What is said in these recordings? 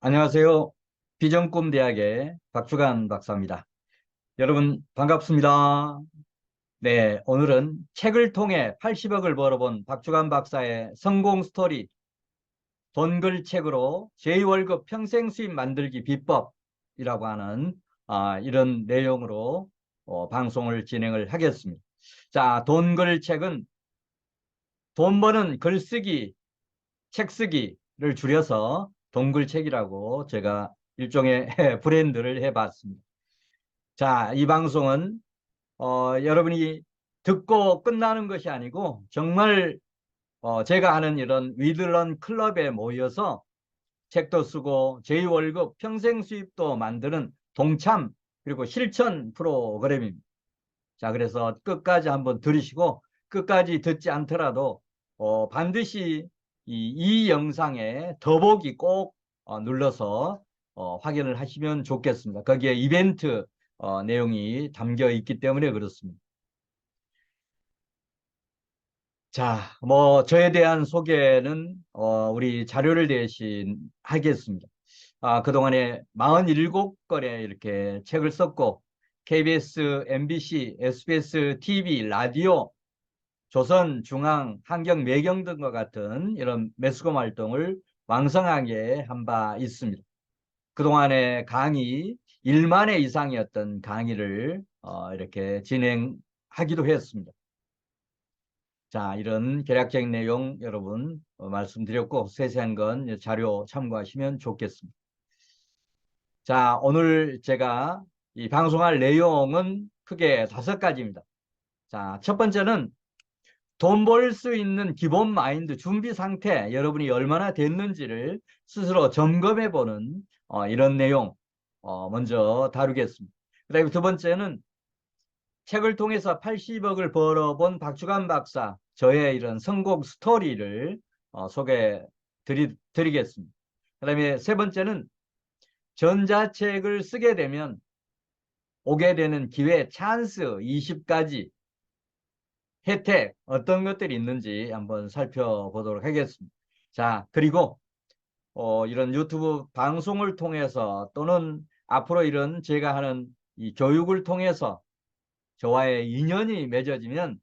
안녕하세요. 비전꿈대학의 박주간 박사입니다. 여러분 반갑습니다. 네, 오늘은 책을 통해 80억을 벌어본 박주간 박사의 성공 스토리 돈글책으로 제2월급 평생 수입 만들기 비법이라고 하는 이런 내용으로 방송을 진행을 하겠습니다. 자, 돈글책은 돈 버는 글쓰기, 책 쓰기를 줄여서 동글책이라고 제가 일종의 브랜드를 해봤습니다. 자, 이 방송은 여러분이 듣고 끝나는 것이 아니고 정말 제가 하는 이런 위드런 클럽에 모여서 책도 쓰고 제2월급 평생 수입도 만드는 동참 그리고 실천 프로그램입니다. 자, 그래서 끝까지 한번 들으시고 끝까지 듣지 않더라도 반드시 이 영상에 더보기 꼭 눌러서 확인을 하시면 좋겠습니다. 거기에 이벤트 내용이 담겨 있기 때문에 그렇습니다. 자, 뭐 저에 대한 소개는 우리 자료를 대신 하겠습니다. 그동안에 47권의 이렇게 책을 썼고 KBS, MBC, SBS, TV, 라디오, 조선, 중앙, 환경, 매경 등과 같은 이런 매스컴 활동을 왕성하게 한 바 있습니다. 그동안에 강의 1만 회 이상이었던 강의를 이렇게 진행하기도 했습니다. 자, 이런 개략적인 내용 여러분 말씀드렸고 세세한 건 자료 참고하시면 좋겠습니다. 자, 오늘 제가 이 방송할 내용은 크게 5가지입니다. 자, 첫 번째는 돈 벌 수 있는 기본 마인드 준비 상태 여러분이 얼마나 됐는지를 스스로 점검해 보는 이런 내용 먼저 다루겠습니다. 그다음에 두 번째는 책을 통해서 80억을 벌어본 박주간 박사 저의 이런 성공 스토리를 소개해 드리겠습니다. 그다음에 세 번째는 전자책을 쓰게 되면 오게 되는 기회 찬스 20가지 혜택 어떤 것들이 있는지 한번 살펴보도록 하겠습니다. 자, 그리고 이런 유튜브 방송을 통해서 또는 앞으로 이런 제가 하는 이 교육을 통해서 저와의 인연이 맺어지면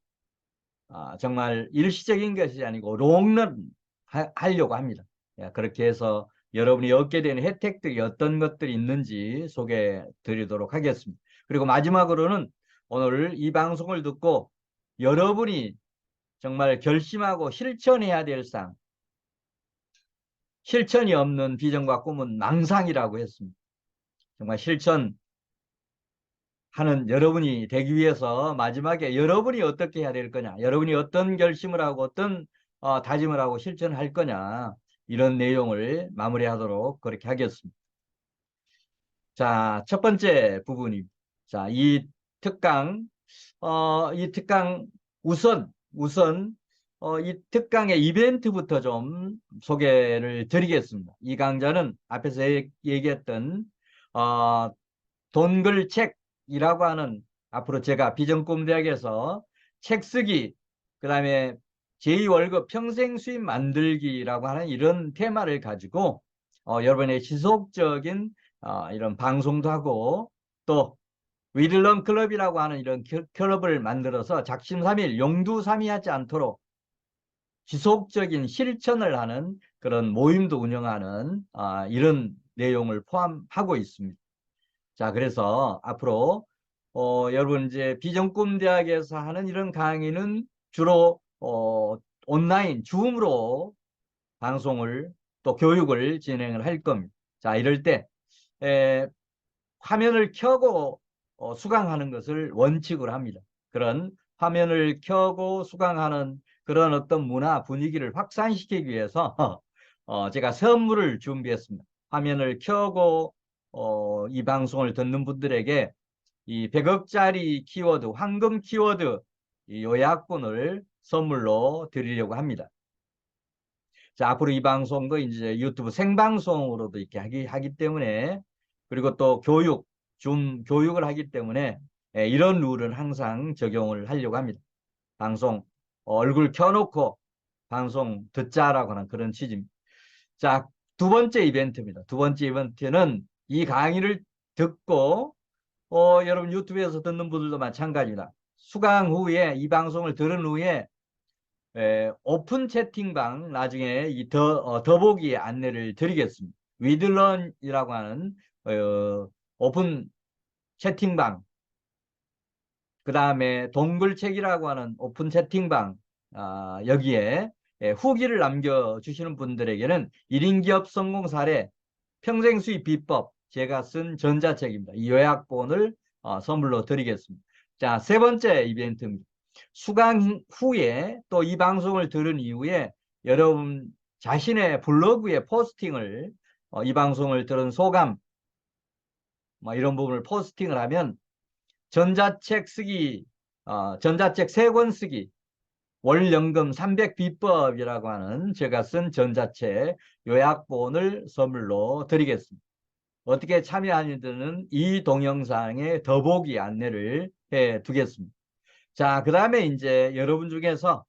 정말 일시적인 것이 아니고 롱런 하려고 합니다. 그렇게 해서 여러분이 얻게 되는 혜택들이 어떤 것들이 있는지 소개해 드리도록 하겠습니다. 그리고 마지막으로는 오늘 이 방송을 듣고 여러분이 정말 결심하고 실천해야 될 상, 실천이 없는 비전과 꿈은 망상이라고 했습니다. 정말 실천하는 여러분이 되기 위해서 마지막에 여러분이 어떻게 해야 될 거냐, 여러분이 어떤 결심을 하고 어떤 다짐을 하고 실천할 거냐, 이런 내용을 마무리하도록 그렇게 하겠습니다. 자, 첫 번째 부분입니다. 자, 이 특강 우선 이 특강의 이벤트부터 좀 소개를 드리겠습니다. 이 강좌는 앞에서 얘기했던 돈글책이라고 하는 앞으로 제가 비전꿈대학에서 책 쓰기 그다음에 제2월급 평생 수입 만들기라고 하는 이런 테마를 가지고 여러분의 지속적인 이런 방송도 하고 또 위들런 클럽이라고 하는 이런 클럽을 만들어서 작심삼일 용두사미하지 않도록 지속적인 실천을 하는 그런 모임도 운영하는 이런 내용을 포함하고 있습니다. 자, 그래서 앞으로 여러분 이제 비전꿈대학에서 하는 이런 강의는 주로 온라인 줌으로 방송을 또 교육을 진행을 할 겁니다. 자, 이럴 때 화면을 켜고 수강하는 것을 원칙으로 합니다. 그런 화면을 켜고 수강하는 그런 어떤 문화 분위기를 확산시키기 위해서 제가 선물을 준비했습니다. 화면을 켜고 이 방송을 듣는 분들에게 이 100억짜리 키워드, 황금 키워드 이 요약본을 선물로 드리려고 합니다. 자, 앞으로 이 방송도 이제 유튜브 생방송으로도 이렇게 하기 때문에 그리고 또 교육을 하기 때문에 이런 룰은 항상 적용을 하려고 합니다. 방송 얼굴 켜놓고 방송 듣자라고 하는 그런 취지입니다. 자, 두 번째 이벤트입니다. 두 번째 이벤트는 이 강의를 듣고 여러분 유튜브에서 듣는 분들도 마찬가지입니다. 수강 후에 이 방송을 들은 후에 오픈 채팅방 나중에 이 더보기 안내를 드리겠습니다. 위드런이라고 하는 오픈 채팅방, 그 다음에 동글책이라고 하는 오픈 채팅방, 여기에 후기를 남겨주시는 분들에게는 1인 기업 성공 사례 평생 수입 비법 제가 쓴 전자책입니다. 이 요약본을 선물로 드리겠습니다. 자, 세 번째 이벤트입니다. 수강 후에 또 이 방송을 들은 이후에 여러분 자신의 블로그에 포스팅을 이 방송을 들은 소감 뭐 이런 부분을 포스팅을 하면 전자책 쓰기 전자책 3권 쓰기 월연금 300 비법이라고 하는 제가 쓴 전자책 요약본을 선물로 드리겠습니다. 어떻게 참여하는지는 이 동영상에 더보기 안내를 해 두겠습니다. 자, 그 다음에 이제 여러분 중에서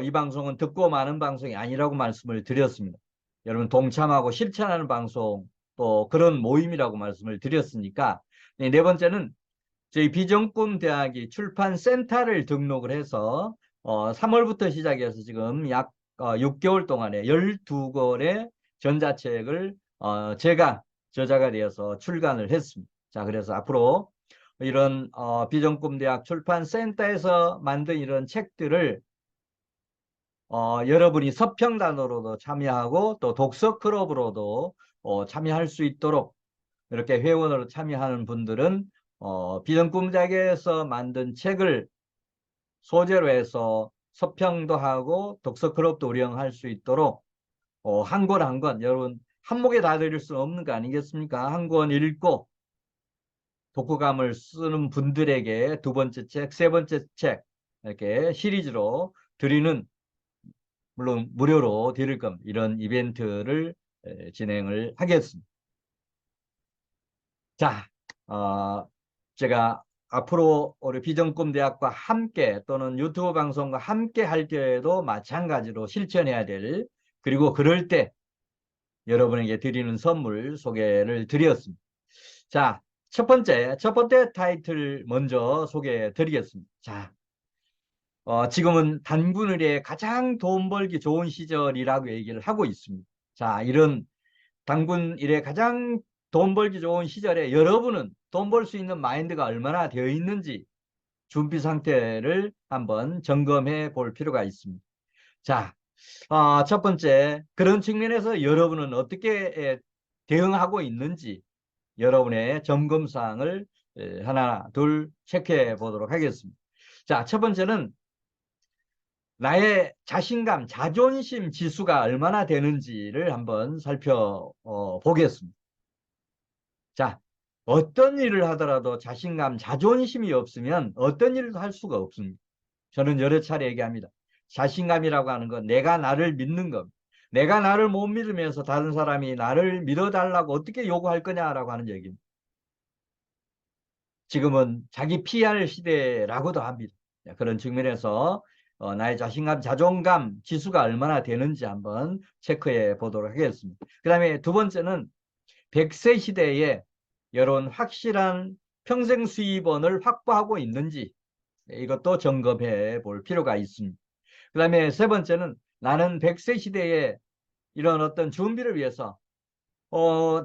이 방송은 듣고 마는 방송이 아니라고 말씀을 드렸습니다. 여러분 동참하고 실천하는 방송 또 그런 모임이라고 말씀을 드렸으니까 네 번째는 저희 비전꿈 대학이 출판센터를 등록을 해서 3월부터 시작해서 지금 약 6개월 동안에 12권의 전자책을 제가 저자가 되어서 출간을 했습니다. 자, 그래서 앞으로 이런 비전꿈 대학 출판센터에서 만든 이런 책들을 여러분이 서평단으로도 참여하고 또 독서 클럽으로도 참여할 수 있도록 이렇게 회원으로 참여하는 분들은 비전꿈작에서 만든 책을 소재로 해서 서평도 하고 독서 클럽도 운영할 수 있도록 한 권 한 권 여러분 한목에 다 드릴 수는 없는 거 아니겠습니까? 한 권 읽고 독후감을 쓰는 분들에게 두 번째 책, 세 번째 책 이렇게 시리즈로 드리는 물론 무료로 드릴 겁니다. 이런 이벤트를 진행을 하겠습니다. 자, 제가 앞으로 우리 비전꿈대학과 함께 또는 유튜브 방송과 함께 할 때에도 마찬가지로 실천해야 될 그리고 그럴 때 여러분에게 드리는 선물 소개를 드렸습니다. 자, 첫 번째 타이틀 먼저 소개해 드리겠습니다. 자, 지금은 단군의례 가장 돈 벌기 좋은 시절이라고 얘기를 하고 있습니다. 자, 이런 단군 일에 가장 돈 벌기 좋은 시절에 여러분은 돈 벌 수 있는 마인드가 얼마나 되어 있는지 준비 상태를 한번 점검해 볼 필요가 있습니다. 자, 첫 번째 그런 측면에서 여러분은 어떻게 대응하고 있는지 여러분의 점검사항을 하나 둘 체크해 보도록 하겠습니다. 자, 첫 번째는 나의 자신감, 자존심 지수가 얼마나 되는지를 한번 살펴보겠습니다. 자, 어떤 일을 하더라도 자신감, 자존심이 없으면 어떤 일도 할 수가 없습니다. 저는 여러 차례 얘기합니다. 자신감이라고 하는 건 내가 나를 믿는 겁니다. 내가 나를 못 믿으면서 다른 사람이 나를 믿어달라고 어떻게 요구할 거냐라고 하는 얘기입니다. 지금은 자기 PR 시대라고도 합니다. 그런 측면에서 나의 자신감, 자존감 지수가 얼마나 되는지 한번 체크해 보도록 하겠습니다. 그 다음에 두 번째는 100세 시대에 이런 확실한 평생 수입원을 확보하고 있는지 이것도 점검해 볼 필요가 있습니다. 그 다음에 세 번째는 나는 100세 시대에 이런 어떤 준비를 위해서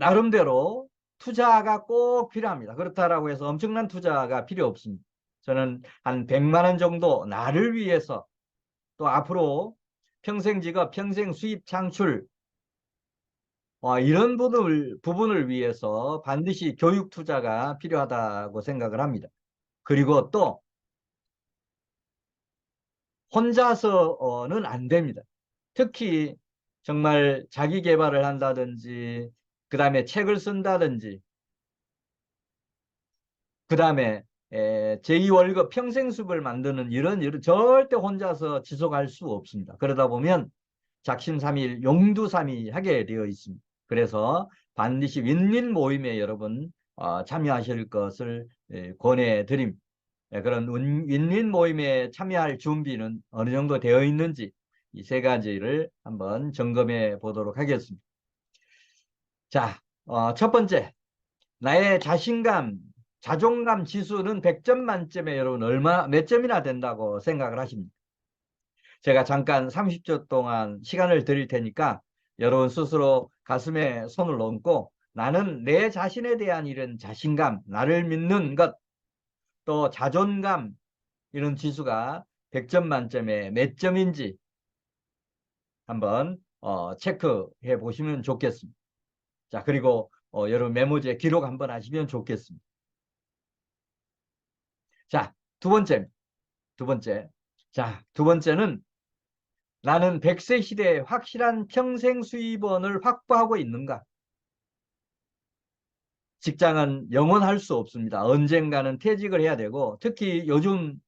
나름대로 투자가 꼭 필요합니다. 그렇다라고 해서 엄청난 투자가 필요 없습니다. 저는 한 100만 원 정도 나를 위해서 또 앞으로 평생 직업, 평생 수입 창출 이런 부분을 위해서 반드시 교육 투자가 필요하다고 생각을 합니다. 그리고 또 혼자서는 안 됩니다. 특히 정말 자기 개발을 한다든지 그 다음에 책을 쓴다든지 그 다음에 제2월급 평생수입을 만드는 이런 일은 절대 혼자서 지속할 수 없습니다. 그러다 보면 작심삼일 용두삼이 하게 되어 있습니다. 그래서 반드시 윈윈 모임에 여러분 참여하실 것을 권해드립니다. 그런 윈윈 모임에 참여할 준비는 어느 정도 되어 있는지 이 세 가지를 한번 점검해 보도록 하겠습니다. 자, 첫 번째, 나의 자신감, 자존감 지수는 100점 만점에 여러분 몇 점이나 된다고 생각을 하십니까? 제가 잠깐 30초 동안 시간을 드릴 테니까 여러분 스스로 가슴에 손을 얹고 나는 내 자신에 대한 이런 자신감, 나를 믿는 것, 또 자존감 이런 지수가 100점 만점에 몇 점인지 한번 체크해 보시면 좋겠습니다. 자, 그리고 여러분 메모지에 기록 한번 하시면 좋겠습니다. 자, 두 번째. 자, 두 번째는 나는 100세 시대에 확실한 평생 수입원을 확보하고 있는가? 직장은 영원할 수 없습니다. 언젠가는 퇴직을 해야 되고, 특히 요즘은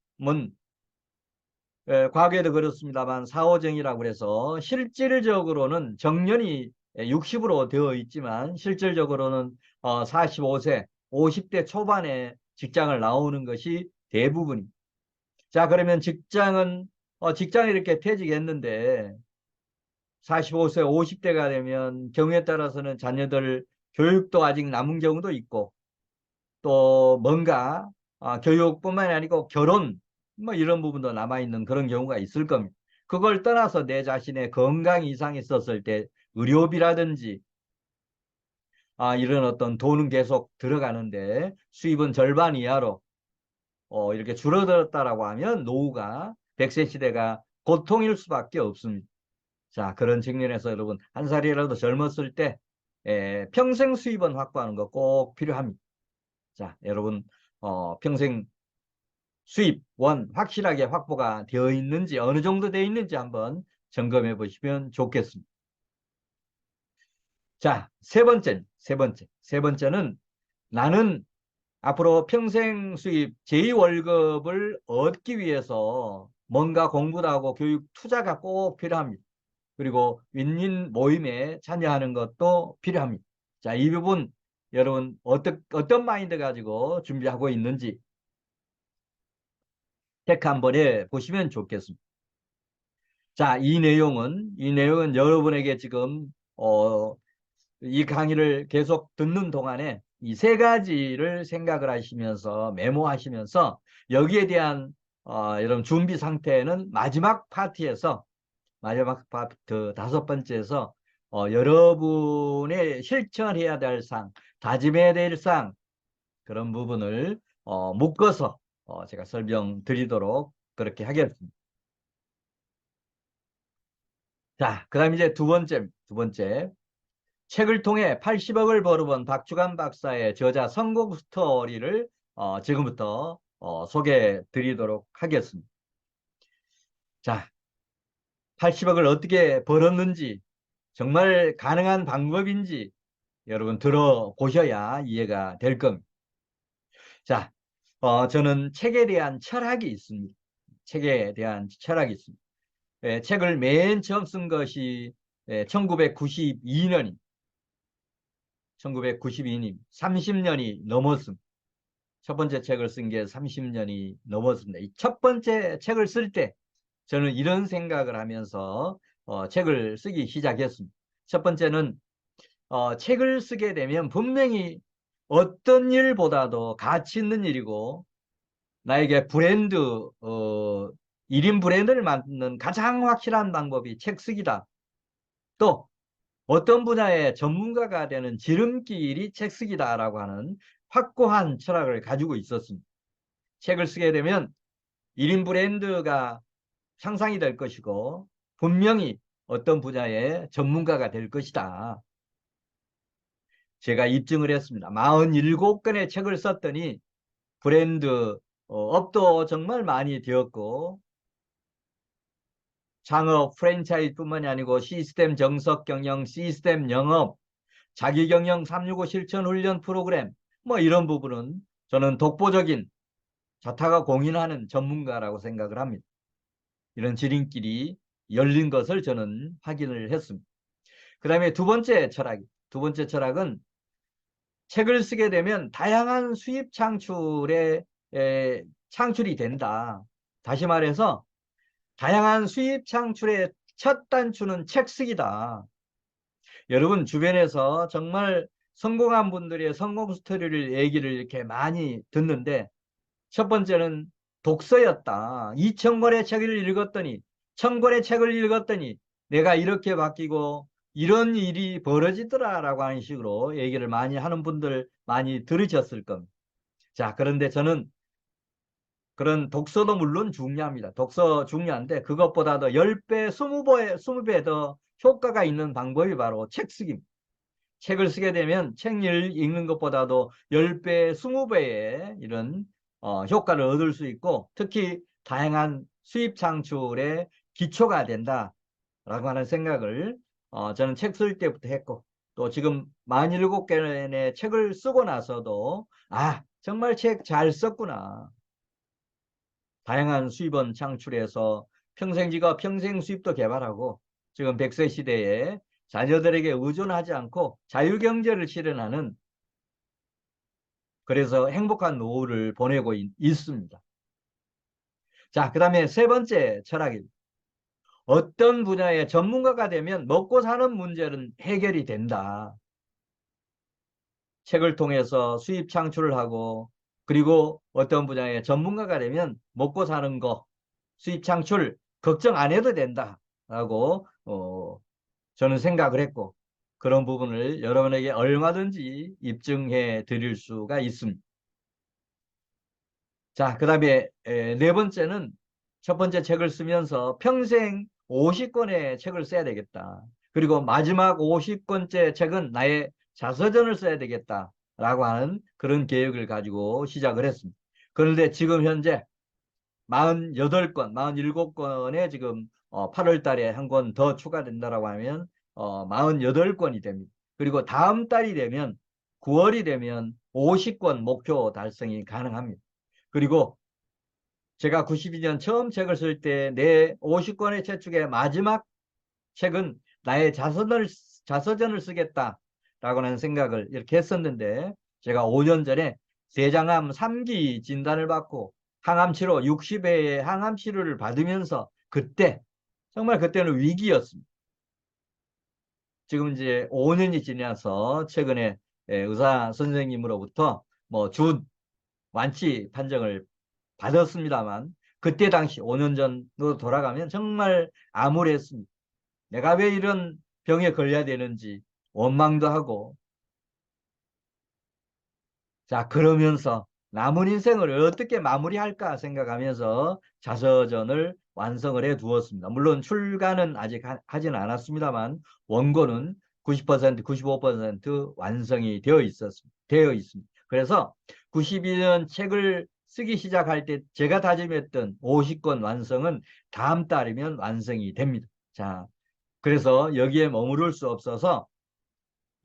과거에도 그렇습니다만 사오정이라고 해서 실질적으로는 정년이 60으로 되어 있지만 실질적으로는 45세, 50대 초반에 직장을 나오는 것이 대부분입니다. 자, 그러면 직장에 이렇게 퇴직했는데 45세, 50대가 되면 경우에 따라서는 자녀들 교육도 아직 남은 경우도 있고 또 뭔가 교육뿐만이 아니고 결혼 뭐 이런 부분도 남아있는 그런 경우가 있을 겁니다. 그걸 떠나서 내 자신의 건강 이상이 있었을 때 의료비라든지 이런 어떤 돈은 계속 들어가는데 수입은 절반 이하로 이렇게 줄어들었다라고 하면 노후가 100세 시대가 고통일 수밖에 없습니다. 자, 그런 측면에서 여러분 한 살이라도 젊었을 때 평생 수입은 확보하는 거 꼭 필요합니다. 자, 여러분 평생 수입원 확실하게 확보가 되어 있는지 어느 정도 되어 있는지 한번 점검해 보시면 좋겠습니다. 자, 세 번째는 나는 앞으로 평생 수입 제2월급을 얻기 위해서 뭔가 공부도 하고 교육 투자가 꼭 필요합니다. 그리고 윈윈 모임에 참여하는 것도 필요합니다. 자, 이 부분 여러분 어떤 마인드 가지고 준비하고 있는지 체크 한번 해 보시면 좋겠습니다. 자, 이 내용은 여러분에게 지금 이 강의를 계속 듣는 동안에 이 세 가지를 생각을 하시면서 메모하시면서 여기에 대한 여러분 준비 상태는 마지막 파트에서 마지막 파트 다섯 번째에서 여러분의 실천해야 될 사항, 다짐해야 될 사항 그런 부분을 묶어서 제가 설명드리도록 그렇게 하겠습니다. 자, 그다음 이제 두 번째. 책을 통해 80억을 벌어본 박주간 박사의 저자 성공 스토리를 지금부터 소개해 드리도록 하겠습니다. 자, 80억을 어떻게 벌었는지 정말 가능한 방법인지 여러분 들어보셔야 이해가 될 겁니다. 자, 저는 책에 대한 철학이 있습니다. 책에 대한 철학이 있습니다. 책을 맨 처음 쓴 것이 1992년입니다. 1992년, 30년이 넘었습니다. 첫 번째 책을 쓴 게 30년이 넘었습니다. 이 첫 번째 책을 쓸 때 저는 이런 생각을 하면서 책을 쓰기 시작했습니다. 첫 번째는 책을 쓰게 되면 분명히 어떤 일보다도 가치 있는 일이고 나에게 브랜드, 1인 브랜드를 만드는 가장 확실한 방법이 책 쓰기다. 또 어떤 분야의 전문가가 되는 지름길이 책 쓰기다라고 하는 확고한 철학을 가지고 있었습니다. 책을 쓰게 되면 1인 브랜드가 상상이 될 것이고 분명히 어떤 분야의 전문가가 될 것이다. 제가 입증을 했습니다. 47권의 책을 썼더니 브랜드 업도 정말 많이 되었고 창업 프랜차이즈뿐만이 아니고 시스템 정석 경영, 시스템 영업, 자기경영 365 실천 훈련 프로그램 뭐 이런 부분은 저는 독보적인 자타가 공인하는 전문가라고 생각을 합니다. 이런 지름길이 열린 것을 저는 확인을 했습니다. 그 다음에 두 번째 철학은 책을 쓰게 되면 다양한 수입 창출이 된다. 다시 말해서 다양한 수입 창출의 첫 단추는 책 쓰기다. 여러분 주변에서 정말 성공한 분들의 성공 스토리를 얘기를 이렇게 많이 듣는데 첫 번째는 독서였다. 2,000권의 책을 읽었더니 1,000권의 책을 읽었더니 내가 이렇게 바뀌고 이런 일이 벌어지더라라고 하는 식으로 얘기를 많이 하는 분들 많이 들으셨을 겁니다. 자, 그런데 저는 그런 독서도 물론 중요합니다. 독서 중요한데 그것보다도 10배, 20배, 20배 더 효과가 있는 방법이 바로 책 쓰기입니다. 책을 쓰게 되면 책 읽는 것보다도 10배, 20배의 이런 효과를 얻을 수 있고 특히 다양한 수입 창출의 기초가 된다라고 하는 생각을 저는 책 쓸 때부터 했고 또 지금 47권의 책을 쓰고 나서도 아, 정말 책 잘 썼구나. 다양한 수입원 창출해서 평생 직업, 평생 수입도 개발하고 지금 100세 시대에 자녀들에게 의존하지 않고 자유경제를 실현하는 그래서 행복한 노후를 보내고 있습니다. 자, 그 다음에 세 번째 철학입니다. 어떤 분야의 전문가가 되면 먹고 사는 문제는 해결이 된다. 책을 통해서 수입 창출을 하고 그리고 어떤 분야의 전문가가 되면 먹고 사는 거, 수입 창출 걱정 안 해도 된다라고 저는 생각을 했고 그런 부분을 여러분에게 얼마든지 입증해 드릴 수가 있습니다. 자, 그 다음에 네 번째는 첫 번째 책을 쓰면서 평생 50권의 책을 써야 되겠다. 그리고 마지막 50권째 책은 나의 자서전을 써야 되겠다라고 하는 그런 계획을 가지고 시작을 했습니다. 그런데 지금 현재 48권, 47권에 지금 8월 달에 한 권 더 추가된다라고 하면 48권이 됩니다. 그리고 다음 달이 되면 9월이 되면 50권 목표 달성이 가능합니다. 그리고 제가 92년 처음 책을 쓸 때 내 50권의 책 중에 마지막 책은 나의 자서전을 쓰겠다라고 하는 생각을 이렇게 했었는데 제가 5년 전에 대장암 3기 진단을 받고 항암치료 60회의 항암치료를 받으면서 그때 정말 그때는 위기였습니다. 지금 이제 5년이 지나서 최근에 의사 선생님으로부터 뭐 준 완치 판정을 받았습니다만 그때 당시 5년 전으로 돌아가면 정말 암울했습니다. 내가 왜 이런 병에 걸려야 되는지 원망도 하고 자 그러면서 남은 인생을 어떻게 마무리할까 생각하면서 자서전을 완성을 해 두었습니다. 물론 출간은 아직 하지는 않았습니다만 원고는 90%, 95% 완성이 되어 있습니다. 그래서 92년 책을 쓰기 시작할 때 제가 다짐했던 50권 완성은 다음 달이면 완성이 됩니다. 자, 그래서 여기에 머무를 수 없어서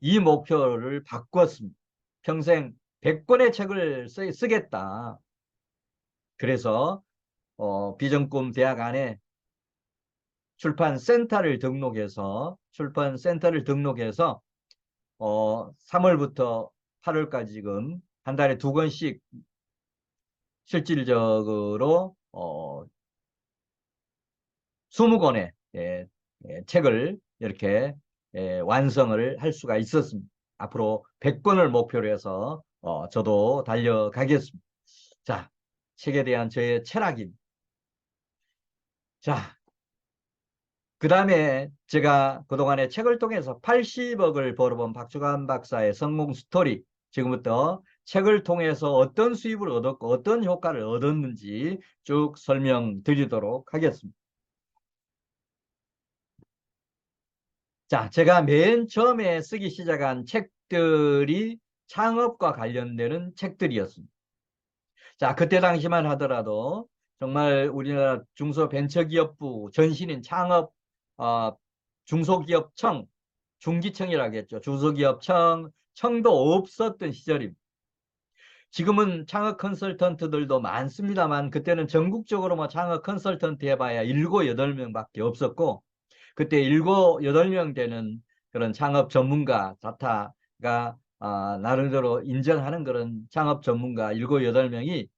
이 목표를 바꿨습니다. 평생 100권의 책을 쓰겠다. 그래서 비전꿈 대학 안에 출판센터를 등록해서 3월부터 8월까지 지금 한 달에 2권씩 실질적으로 20권의 책을 이렇게 완성을 할 수가 있었습니다. 앞으로 100권을 목표로 해서 저도 달려가겠습니다. 자, 책에 대한 저의 철학입니다. 자, 그 다음에 제가 그동안에 책을 통해서 80억을 벌어본 박주관 박사의 성공 스토리, 지금부터 책을 통해서 어떤 수입을 얻었고 어떤 효과를 얻었는지 쭉 설명드리도록 하겠습니다. 자, 제가 맨 처음에 쓰기 시작한 책들이 창업과 관련되는 책들이었습니다. 자, 그때 당시만 하더라도 정말 우리나라 중소벤처기업부 전신인 창업 중소기업청, 중기청이라고 했죠. 중소기업청, 청도 없었던 시절입니다. 지금은 창업 컨설턴트들도 많습니다만 그때는 전국적으로 뭐 창업 컨설턴트 해봐야 7, 8명밖에 없었고 그때 7, 8명 되는 그런 창업 전문가 자타가 나름대로 인정하는 그런 창업 전문가 7, 8명이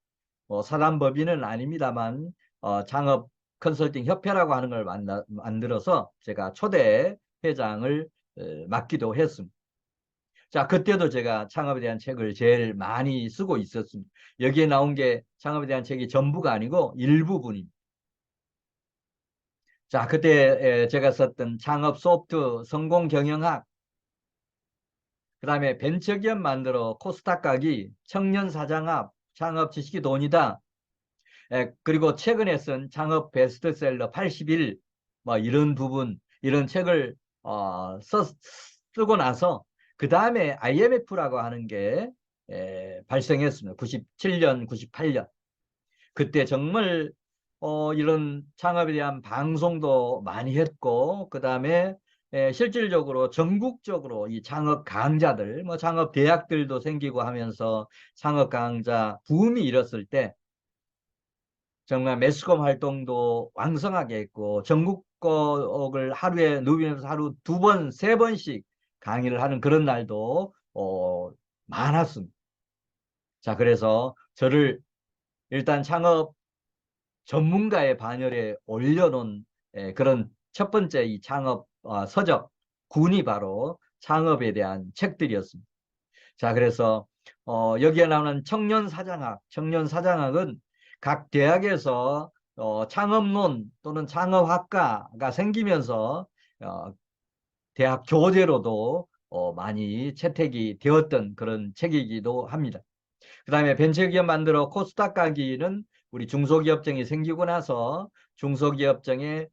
사단법인은 아닙니다만 창업 컨설팅 협회라고 하는 걸 만들어서 제가 초대 회장을 맡기도 했습니다. 자, 그때도 제가 창업에 대한 책을 제일 많이 쓰고 있었습니다. 여기에 나온 게 창업에 대한 책이 전부가 아니고 일부분입니다. 자, 그때 제가 썼던 창업 소프트, 성공 경영학, 그 다음에 벤처기업 만들어 코스닥 가기, 청년 사장업, 창업 지식이 돈이다. 그리고 최근에 쓴 창업 베스트셀러 81, 뭐 이런 부분, 이런 책을 쓰고 나서 그 다음에 IMF라고 하는 게 발생했습니다. 97년, 98년. 그때 정말 이런 창업에 대한 방송도 많이 했고, 그 다음에 실질적으로 전국적으로 이 창업 강좌들, 뭐 창업 대학들도 생기고 하면서 창업 강좌 붐이 일었을 때 정말 매스컴 활동도 왕성하게 했고 전국을 하루에 누비면서 하루 2번, 3번씩 강의를 하는 그런 날도 많았습니다. 자, 그래서 저를 일단 창업 전문가의 반열에 올려놓은 그런 첫 번째 이 창업 서적 군이 바로 창업에 대한 책들이었습니다. 자, 그래서 여기에 나오는 청년 사장학은 각 대학에서 창업론 또는 창업학과가 생기면서 어, 대학 교재로도 많이 채택이 되었던 그런 책이기도 합니다. 그 다음에 벤처기업 만들어 코스닥 가기는 우리 중소기업청이 생기고 나서 중소기업청의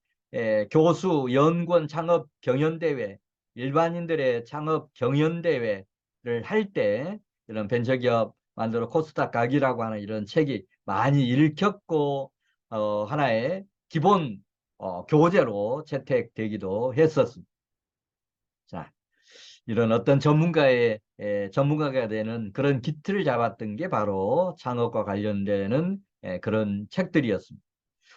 교수, 연구원 창업 경연대회, 일반인들의 창업 경연대회를 할 때 이런 벤처기업 만들어 코스닥 가기라고 하는 이런 책이 많이 읽혔고 하나의 기본 교재로 채택되기도 했었습니다. 자, 이런 어떤 전문가가 되는 그런 기틀을 잡았던 게 바로 창업과 관련되는 그런 책들이었습니다.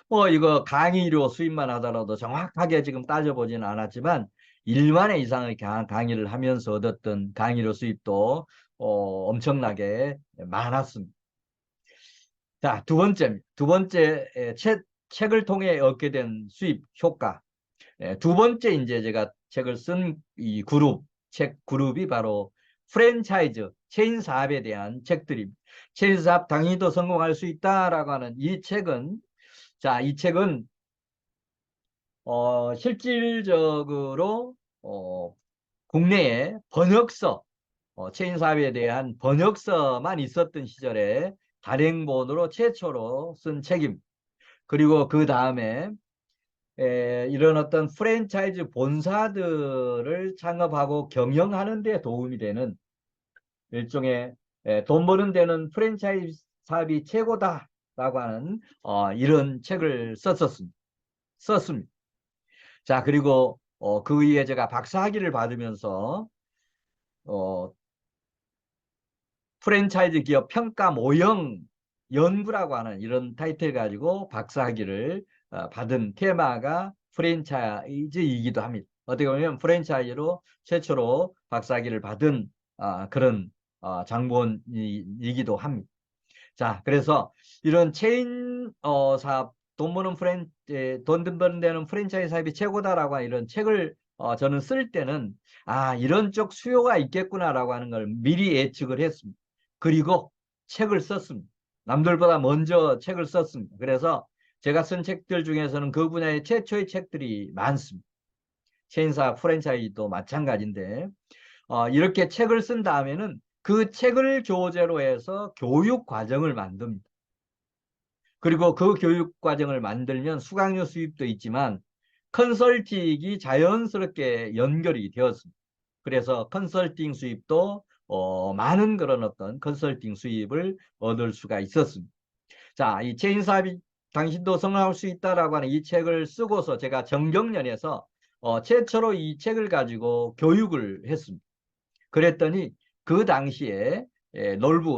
뭐 이거 강의료 수입만 하더라도 정확하게 지금 따져보지는 않았지만 1만 회 이상의 강의를 하면서 얻었던 강의료 수입도 엄청나게 많았습니다. 자, 두 번째 책을 통해 얻게 된 수입 효과. 두 번째 이제 제가 책을 쓴 이 책 그룹이 바로 프랜차이즈, 체인 사업에 대한 책들입니다. 체인 사업 당연히도 성공할 수 있다라고 하는 이 책은, 자, 이 책은 실질적으로 국내에 번역서, 체인 사업에 대한 번역서만 있었던 시절에 단행본으로 최초로 쓴 책입니다. 그리고 그 다음에 이런 어떤 프랜차이즈 본사들을 창업하고 경영하는 데 도움이 되는 일종의 돈 버는 데는 프랜차이즈 사업이 최고다라고 하는 이런 책을 썼습니다. 자, 그리고 그 위에 제가 박사학위를 받으면서 어, 프랜차이즈 기업 평가 모형 연구라고 하는 이런 타이틀 가지고 박사학위를 받은 테마가 프랜차이즈이기도 합니다. 어떻게 보면 프랜차이즈로 최초로 박사학위를 받은 그런 장본이기도 합니다. 자, 그래서 이런 체인 사업, 돈 버는 데는 프랜차이즈 사업이 최고다라고 하는 이런 책을 저는 쓸 때는 이런 쪽 수요가 있겠구나라고 하는 걸 미리 예측을 했습니다. 그리고 책을 썼습니다. 남들보다 먼저 책을 썼습니다. 그래서 제가 쓴 책들 중에서는 그 분야의 최초의 책들이 많습니다. 체인사 프랜차이즈도 마찬가지인데 이렇게 책을 쓴 다음에는 그 책을 교재로 해서 교육 과정을 만듭니다. 그리고 그 교육 과정을 만들면 수강료 수입도 있지만 컨설팅이 자연스럽게 연결이 되었습니다. 그래서 컨설팅 수입도 많은 그런 어떤 컨설팅 수입을 얻을 수가 있었습니다. 자, 이 체인 사업이 당신도 성공할 수 있다라고 하는 이 책을 쓰고서 제가 정경련에서 최초로 이 책을 가지고 교육을 했습니다. 그랬더니 그 당시에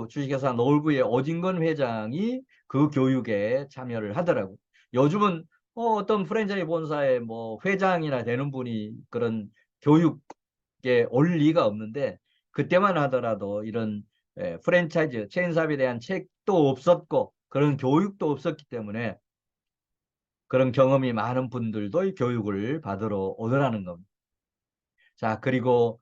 주식회사 놀부의 오진건 회장이 그 교육에 참여를 하더라고요. 요즘은 어떤 프랜차이즈 본사의 뭐 회장이나 되는 분이 그런 교육에 올 리가 없는데 그때만 하더라도 이런 프랜차이즈 체인 사업에 대한 책도 없었고 그런 교육도 없었기 때문에 그런 경험이 많은 분들도 이 교육을 받으러 오더라는 겁니다. 자, 그리고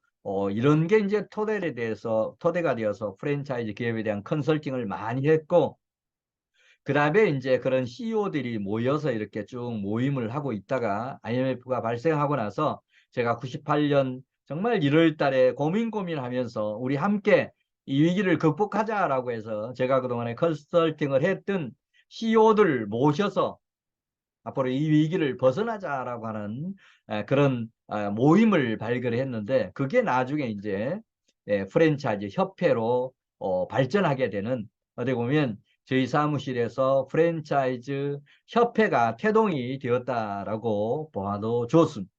이런 게 이제 토대가 되어서 프랜차이즈 기업에 대한 컨설팅을 많이 했고, 그 다음에 이제 그런 CEO들이 모여서 이렇게 쭉 모임을 하고 있다가 IMF가 발생하고 나서 제가 98년 정말 1월 달에 고민하면서 우리 함께 이 위기를 극복하자라고 해서 제가 그동안에 컨설팅을 했던 CEO들 모셔서 앞으로 이 위기를 벗어나자라고 하는 그런 모임을 발굴했는데, 그게 나중에 이제 프랜차이즈 협회로 발전하게 되는, 어떻게 보면 저희 사무실에서 프랜차이즈 협회가 태동이 되었다라고 보아도 좋습니다.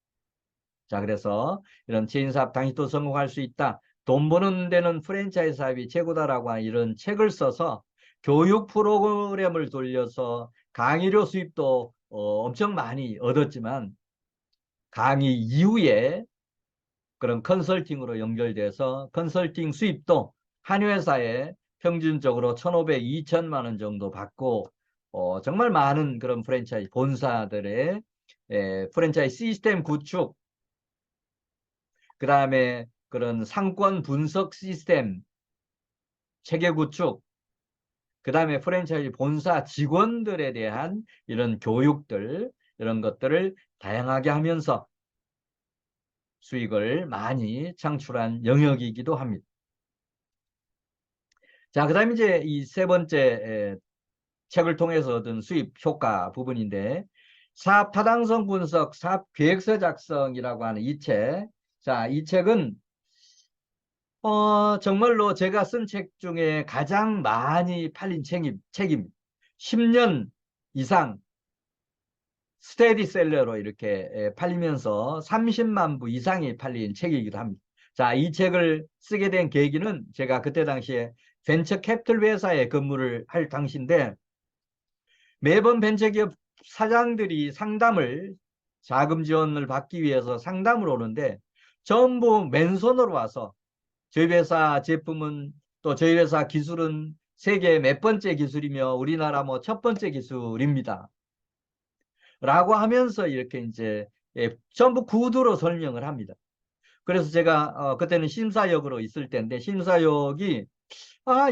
자, 그래서 이런 체인 사업 당시도 성공할 수 있다, 돈 버는 데는 프랜차이즈 사업이 최고다라고 하는 이런 책을 써서 교육 프로그램을 돌려서 강의료 수입도 엄청 많이 얻었지만, 강의 이후에 그런 컨설팅으로 연결돼서 컨설팅 수입도 한 회사에 평균적으로 1,500, 2천만 원 정도 받고, 정말 많은 그런 프랜차이즈 본사들의 프랜차이즈 시스템 구축, 그 다음에 그런 상권 분석 시스템 체계 구축, 그 다음에 프랜차이즈 본사 직원들에 대한 이런 교육들, 이런 것들을 다양하게 하면서 수익을 많이 창출한 영역이기도 합니다. 자, 그 다음에 이제 이 세 번째 책을 통해서 얻은 수입 효과 부분인데, 사업 타당성 분석, 사업 계획서 작성이라고 하는 이 책. 자, 이 책은 정말로 제가 쓴 책 중에 가장 많이 팔린 책입니다. 10년 이상 스테디셀러로 이렇게 팔리면서 30만 부 이상이 팔린 책이기도 합니다. 자, 이 책을 쓰게 된 계기는 제가 그때 당시에 벤처 캐피털 회사에 근무를 할 당시인데, 매번 벤처기업 사장들이 자금 지원을 받기 위해서 상담을 오는데 전부 맨손으로 와서 저희 회사 제품은, 또 저희 회사 기술은 세계 몇 번째 기술이며 우리나라 뭐 첫 번째 기술입니다 라고 하면서 이렇게 이제 전부 구두로 설명을 합니다. 그래서 제가 그때는 심사역으로 있을 때인데, 심사역이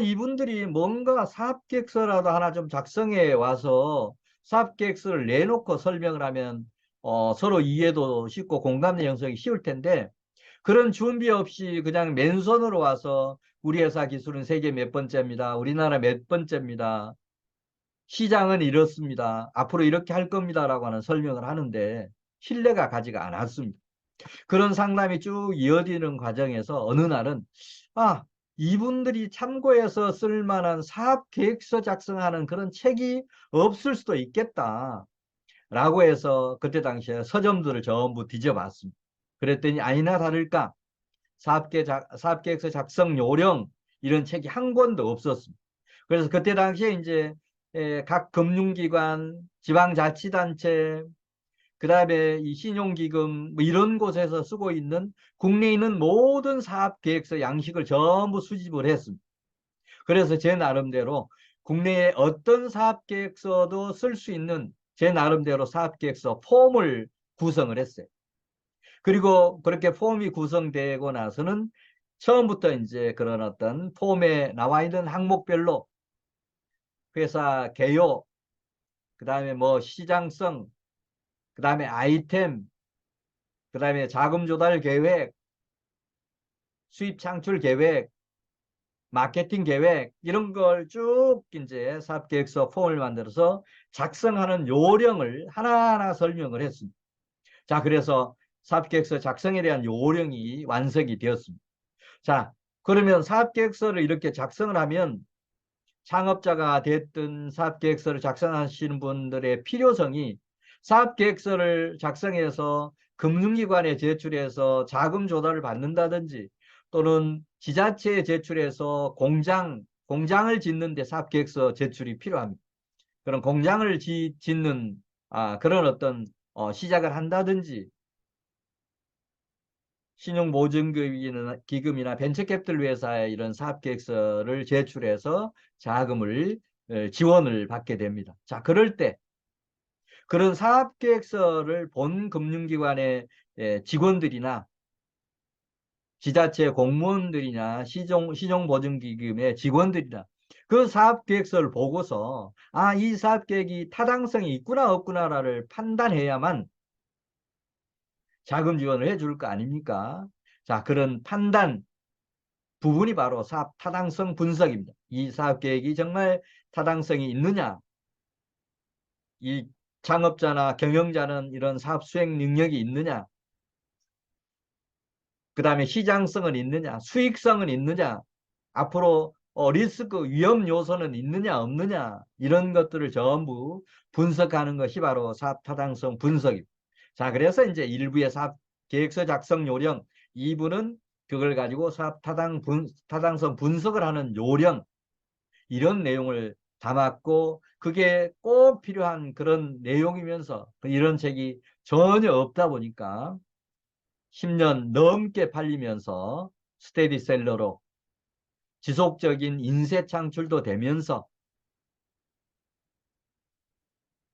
이분들이 뭔가 사업계획서라도 하나 좀 작성해 와서 사업계획서를 내놓고 설명을 하면 서로 이해도 쉽고 공감 형성이 쉬울 텐데, 그런 준비 없이 그냥 맨손으로 와서 우리 회사 기술은 세계 몇 번째입니다, 우리나라 몇 번째입니다, 시장은 이렇습니다, 앞으로 이렇게 할 겁니다라고 하는 설명을 하는데 신뢰가 가지가 않았습니다. 그런 상담이 쭉 이어지는 과정에서 어느 날은 이분들이 참고해서 쓸 만한 사업 계획서 작성하는 그런 책이 없을 수도 있겠다 라고 해서 그때 당시에 서점들을 전부 뒤져봤습니다. 그랬더니 아니나 다를까 사업계획서 작성 요령 이런 책이 한 권도 없었습니다. 그래서 그때 당시에 이제 각 금융기관, 지방자치단체, 그 다음에 이 신용기금 뭐 이런 곳에서 쓰고 있는 국내에 있는 모든 사업계획서 양식을 전부 수집을 했습니다. 그래서 제 나름대로 국내에 어떤 사업계획서도 쓸 수 있는 제 나름대로 사업계획서 폼을 구성을 했어요. 그리고 그렇게 폼이 구성되고 나서는 처음부터 이제 그런 어떤 폼에 나와 있는 항목별로 회사 개요, 그 다음에 뭐 시장성, 그 다음에 아이템, 그 다음에 자금 조달 계획, 수입 창출 계획, 마케팅 계획, 이런 걸 쭉 이제 사업계획서 폼을 만들어서 작성하는 요령을 하나하나 설명을 했습니다. 자, 그래서 사업계획서 작성에 대한 요령이 완성이 되었습니다. 자, 그러면 사업계획서를 이렇게 작성을 하면 창업자가 됐든 사업계획서를 작성하시는 분들의 필요성이, 사업계획서를 작성해서 금융기관에 제출해서 자금 조달을 받는다든지, 또는 지자체에 제출해서 공장을 짓는 데 사업계획서 제출이 필요합니다. 그런 공장을 짓는 그런 어떤 시작을 한다든지, 신용보증기금이나 벤처캐피털 회사에 이런 사업계획서를 제출해서 자금을 지원을 받게 됩니다. 자, 그럴 때 그런 사업계획서를 본 금융기관의 직원들이나 지자체 공무원들이나 신용보증기금의 직원들이나 그 사업계획서를 보고서 이 사업계획이 타당성이 있구나 없구나를 판단해야만 자금 지원을 해줄 거 아닙니까? 자, 그런 판단 부분이 바로 사업 타당성 분석입니다. 이 사업계획이 정말 타당성이 있느냐, 이 창업자나 경영자는 이런 사업 수행 능력이 있느냐, 그 다음에 시장성은 있느냐, 수익성은 있느냐, 앞으로 리스크 위험 요소는 있느냐 없느냐, 이런 것들을 전부 분석하는 것이 바로 사업 타당성 분석입니다. 자, 그래서 이제 1부의 사업 계획서 작성 요령, 2부는 그걸 가지고 사업 타당성 분석을 하는 요령, 이런 내용을 담았고, 그게 꼭 필요한 그런 내용이면서 이런 책이 전혀 없다 보니까 10년 넘게 팔리면서 스테디셀러로 지속적인 인쇄 창출도 되면서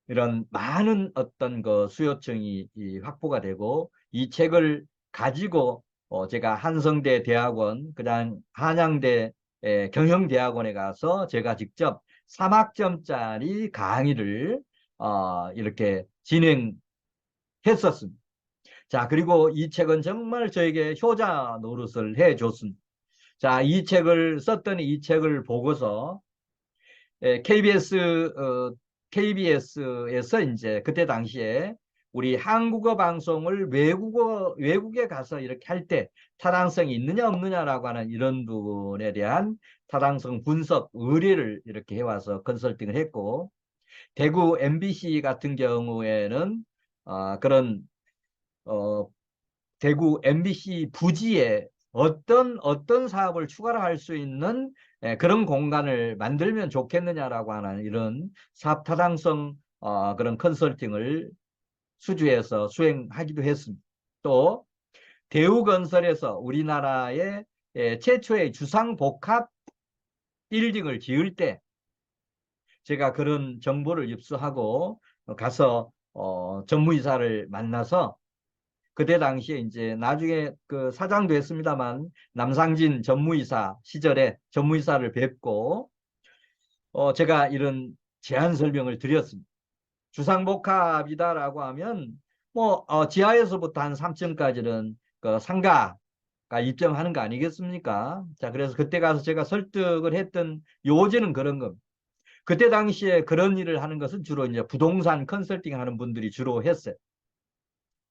이런 많은 어떤 그 수요층이 확보가 되고, 이 책을 가지고 제가 한성대 대학원, 그다음 한양대 경영대학원에 가서 제가 직접 3학점짜리 강의를 이렇게 진행했었습니다. 자, 그리고 이 책은 정말 저에게 효자 노릇을 해줬습니다. 자, 이 책을 썼더니 이 책을 보고서 KBS에서 이제 그때 당시에 우리 한국어 방송을 외국에 가서 이렇게 할 때 타당성이 있느냐 없느냐라고 하는 이런 부분에 대한 타당성 분석 의뢰를 이렇게 해와서 컨설팅을 했고, 대구 MBC 같은 경우에는 그런 어, 대구 MBC 부지에 어떤 사업을 추가로 할 수 있는 그런 공간을 만들면 좋겠느냐라고 하는 이런 사업 타당성 그런 컨설팅을 수주해서 수행하기도 했습니다. 또 대우건설에서 우리나라의 최초의 주상복합 빌딩을 지을 때 제가 그런 정보를 입수하고 가서 전무이사를 만나서, 그때 당시에 이제 나중에 그 사장도 했습니다만 남상진 전무이사 시절에 전무이사를 뵙고 제가 이런 제안 설명을 드렸습니다. 주상복합이다라고 하면 뭐 지하에서부터 한 3층까지는 그 상가가 입점하는 거 아니겠습니까? 자, 그래서 그때 가서 제가 설득을 했던 요지는 그런 겁니다. 그때 당시에 그런 일을 하는 것은 주로 이제 부동산 컨설팅 하는 분들이 주로 했어요.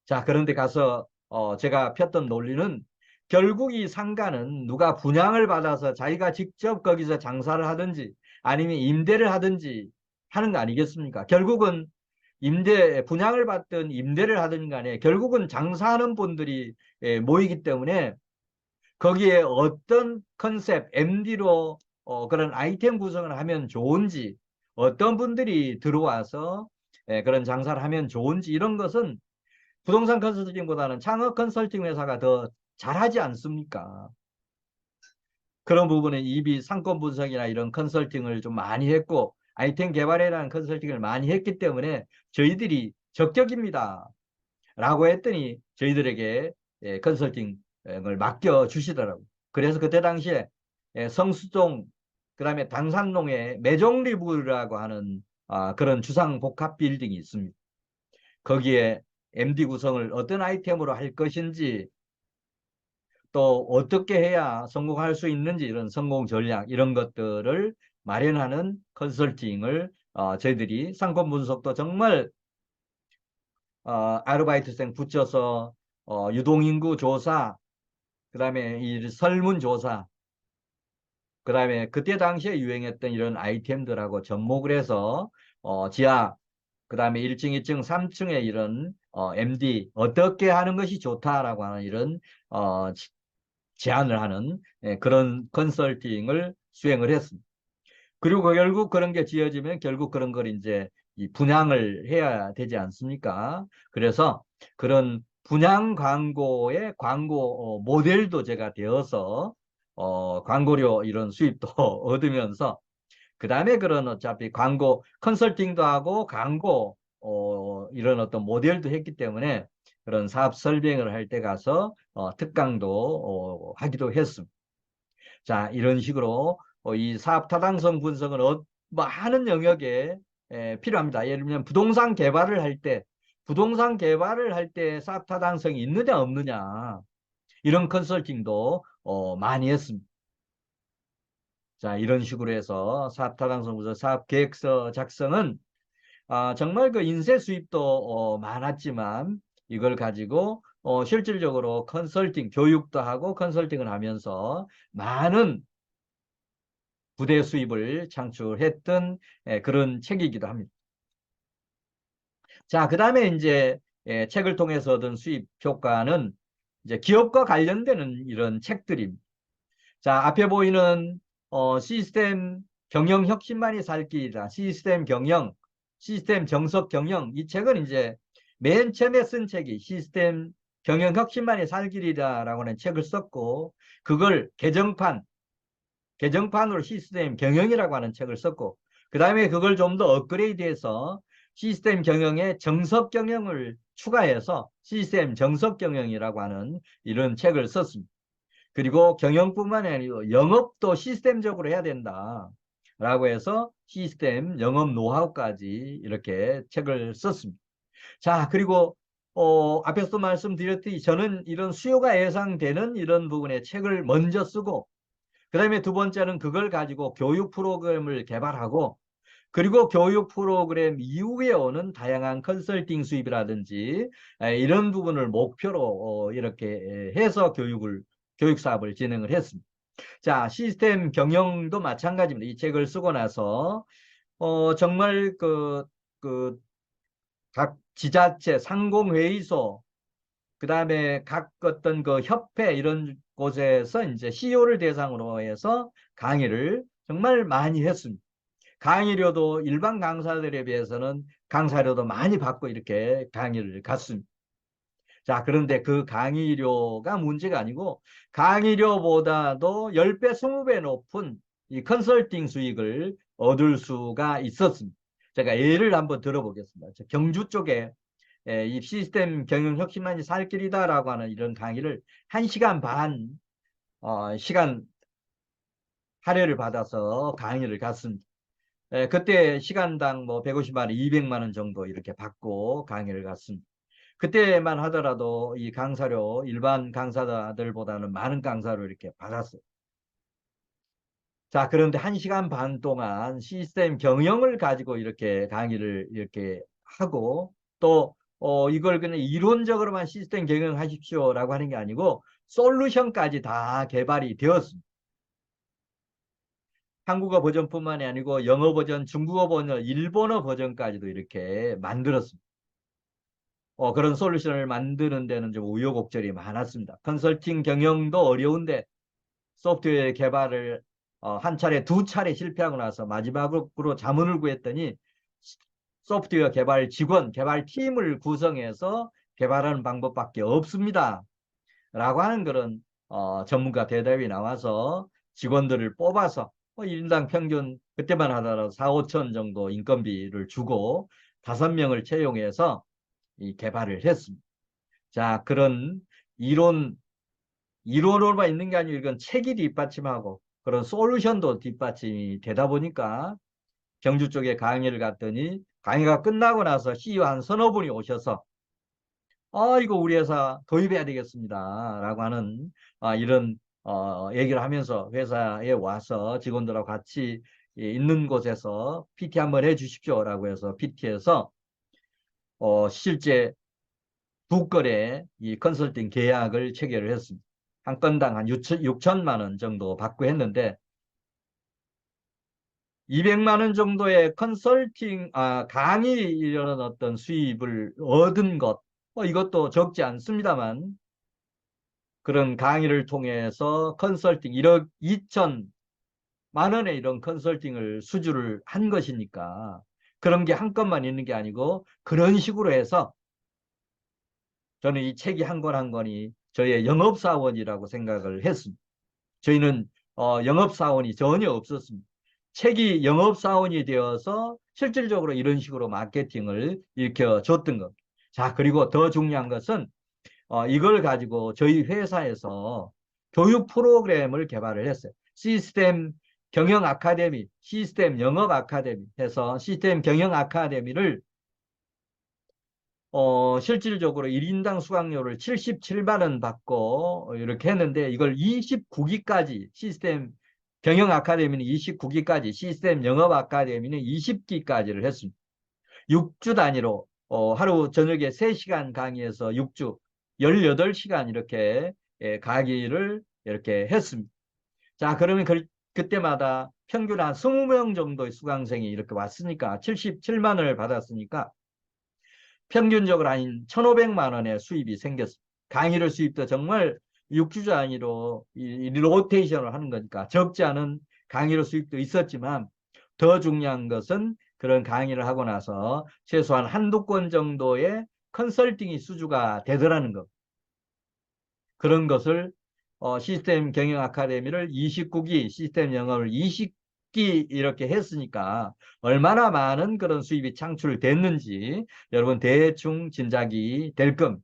자, 그런데 가서 제가 폈던 논리는, 결국 이 상가는 누가 분양을 받아서 자기가 직접 거기서 장사를 하든지 아니면 임대를 하든지 하는 거 아니겠습니까? 결국은 분양을 받든 임대를 하든 간에 결국은 장사하는 분들이 모이기 때문에 거기에 어떤 컨셉, MD로 그런 아이템 구성을 하면 좋은지, 어떤 분들이 들어와서 그런 장사를 하면 좋은지, 이런 것은 부동산 컨설팅보다는 창업 컨설팅 회사가 더 잘하지 않습니까? 그런 부분은 이비 상권 분석이나 이런 컨설팅을 좀 많이 했고, 아이템 개발이라는 컨설팅을 많이 했기 때문에 저희들이 적격입니다 라고 했더니 저희들에게 컨설팅을 맡겨 주시더라고요. 그래서 그때 당시에 성수동, 그다음에 당산동에 매종리브라고 하는 그런 주상복합 빌딩이 있습니다. 거기에 MD 구성을 어떤 아이템으로 할 것인지, 또 어떻게 해야 성공할 수 있는지, 이런 성공 전략, 이런 것들을 마련하는 컨설팅을 저희들이 상권 분석도 정말 아르바이트생 붙여서 유동인구 조사, 그다음에 이 설문조사, 그다음에 그때 당시에 유행했던 이런 아이템들하고 접목을 해서 지하, 그다음에 1층, 2층, 3층에 이런 MD 어떻게 하는 것이 좋다라고 하는 이런 제안을 하는 그런 컨설팅을 수행을 했습니다. 그리고 결국 그런 게 지어지면 결국 그런 걸 이제 분양을 해야 되지 않습니까? 그래서 그런 분양 광고의 광고 모델도 제가 되어서 광고료 이런 수입도 얻으면서, 그 다음에 그런 어차피 광고 컨설팅도 하고 광고 이런 어떤 모델도 했기 때문에 그런 사업 설명을 할 때 가서 특강도 하기도 했습니다. 자, 이런 식으로 이 사업 타당성 분석은 많은 영역에 필요합니다. 예를 들면 부동산 개발을 할 때 사업 타당성이 있느냐 없느냐 이런 컨설팅도 많이 했습니다. 자, 이런 식으로 해서 사업 타당성 분석, 사업 계획서 작성은 정말 그 인쇄 수입도 많았지만 이걸 가지고 실질적으로 교육도 하고 컨설팅을 하면서 많은 부대 수입을 창출했던 그런 책이기도 합니다. 자, 그 다음에 이제 책을 통해서 얻은 수입 효과는 이제 기업과 관련되는 이런 책들입니다. 자, 앞에 보이는 시스템 경영 혁신만이 살 길이다. 시스템 정석 경영. 이 책은 이제 맨 처음에 쓴 책이 시스템 경영 혁신만이 살 길이다라고 하는 책을 썼고, 그걸 개정판으로 시스템 경영이라고 하는 책을 썼고, 그 다음에 그걸 좀 더 업그레이드해서 시스템 경영에 정석 경영을 추가해서 시스템 정석 경영이라고 하는 이런 책을 썼습니다. 그리고 경영뿐만이 아니고 영업도 시스템적으로 해야 된다. 라고 해서 시스템 영업 노하우까지 이렇게 책을 썼습니다. 자, 그리고 앞에서도 말씀드렸듯이 저는 이런 수요가 예상되는 이런 부분에 책을 먼저 쓰고, 그 다음에 두 번째는 그걸 가지고 교육 프로그램을 개발하고, 그리고 교육 프로그램 이후에 오는 다양한 컨설팅 수입이라든지 이런 부분을 목표로 이렇게 해서 교육 사업을 진행을 했습니다. 자, 시스템 경영도 마찬가지입니다. 이 책을 쓰고 나서 정말 각 지자체, 상공회의소, 그 다음에 각 어떤 그 협회 이런 곳에서 이제 CEO를 대상으로 해서 강의를 정말 많이 했습니다. 강의료도 일반 강사들에 비해서는 강사료도 많이 받고 이렇게 강의를 갔습니다. 자, 그런데 그 강의료가 문제가 아니고 강의료보다도 10배, 20배 높은 이 컨설팅 수익을 얻을 수가 있었습니다. 제가 예를 한번 들어보겠습니다. 경주 쪽에 이 시스템 경영 혁신만이 살 길이다라고 하는 이런 강의를 1시간 반 시간 할애를 받아서 강의를 갔습니다. 그때 시간당 뭐 150만 원, 200만 원 정도 이렇게 받고 강의를 갔습니다. 그때만 하더라도 이 강사료 일반 강사들보다는 많은 강사로 이렇게 받았어요. 자, 그런데 1시간 반 동안 시스템 경영을 가지고 이렇게 강의를 이렇게 하고 또 이걸 그냥 이론적으로만 시스템 경영하십시오라고 하는 게 아니고 솔루션까지 다 개발이 되었습니다. 한국어 버전뿐만이 아니고 영어 버전, 중국어 버전, 일본어 버전까지도 이렇게 만들었습니다. 그런 솔루션을 만드는 데는 좀 우여곡절이 많았습니다. 컨설팅 경영도 어려운데 소프트웨어 개발을 한 차례, 두 차례 실패하고 나서 마지막으로 자문을 구했더니 소프트웨어 개발팀을 구성해서 개발하는 방법밖에 없습니다. 라고 하는 그런 전문가 대답이 나와서 직원들을 뽑아서 1인당 평균 그때만 하더라도 4, 5천 정도 인건비를 주고 5명을 채용해서 이 개발을 했습니다. 자, 그런 이론으로만 있는 게 아니고 이건 책이 뒷받침하고 그런 솔루션도 뒷받침이 되다 보니까 경주 쪽에 강의를 갔더니 강의가 끝나고 나서 CEO 한 서너 분이 오셔서 이거 우리 회사 도입해야 되겠습니다. 라고 하는 이런 얘기를 하면서 회사에 와서 직원들하고 같이 있는 곳에서 PT 한번 해 주십시오. 라고 해서 PT에서 실제 2건의 이 컨설팅 계약을 체결을 했습니다. 한 건당 한 6천만 원 정도 받고 했는데 200만 원 정도의 강의 이런 어떤 수입을 얻은 것, 이것도 적지 않습니다만 그런 강의를 통해서 컨설팅 1억 2천만 원의 이런 컨설팅을 수주를 한 것이니까 그런 게 한 건만 있는 게 아니고 그런 식으로 해서 저는 이 책이 한 권 한 권이 저의 영업사원이라고 생각을 했습니다. 저희는 영업사원이 전혀 없었습니다. 책이 영업사원이 되어서 실질적으로 이런 식으로 마케팅을 일으켜줬던 겁니다. 자, 그리고 더 중요한 것은 이걸 가지고 저희 회사에서 교육 프로그램을 개발을 했어요. 시스템 경영 아카데미, 시스템 영업 아카데미 해서 시스템 경영 아카데미를 실질적으로 1인당 수강료를 77만 원 받고 이렇게 했는데 이걸 29기까지 시스템 경영 아카데미는 29기까지 시스템 영업 아카데미는 20기까지를 했습니다. 6주 단위로 하루 저녁에 3시간 강의해서 6주 18시간 이렇게 강의를 이렇게 했습니다. 자, 그러면 그때마다 평균 한 20명 정도의 수강생이 이렇게 왔으니까 77만 원을 받았으니까 평균적으로 한 1,500만 원의 수입이 생겼습니다. 강의를 수입도 정말 6주 단위로 이 로테이션을 하는 거니까 적지 않은 강의로 수입도 있었지만 더 중요한 것은 그런 강의를 하고 나서 최소한 한두 건 정도의 컨설팅이 수주가 되더라는 것. 그런 것을 시스템 경영 아카데미를 29기, 시스템 영어를 20기 이렇게 했으니까 얼마나 많은 그런 수입이 창출됐는지 여러분 대충 짐작이 될 겁니다.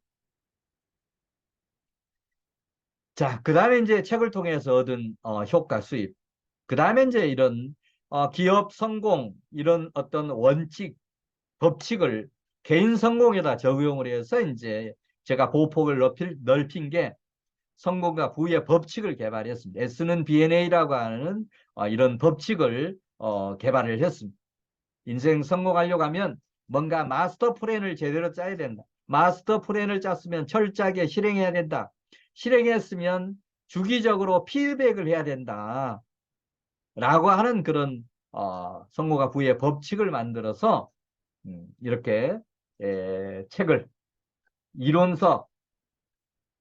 자, 그 다음에 이제 책을 통해서 얻은 효과 수입. 그 다음에 이제 이런 기업 성공, 이런 어떤 원칙, 법칙을 개인 성공에다 적용을 해서 이제 제가 보폭을 넓힌 게 성공과 부의 법칙을 개발했습니다. S는 BNA라고 하는 이런 법칙을 개발을 했습니다. 인생 성공하려고 하면 뭔가 마스터 플랜을 제대로 짜야 된다. 마스터 플랜을 짰으면 철저하게 실행해야 된다. 실행했으면 주기적으로 피드백을 해야 된다. 라고 하는 그런 성공과 부의 법칙을 만들어서 이렇게 책을 이론서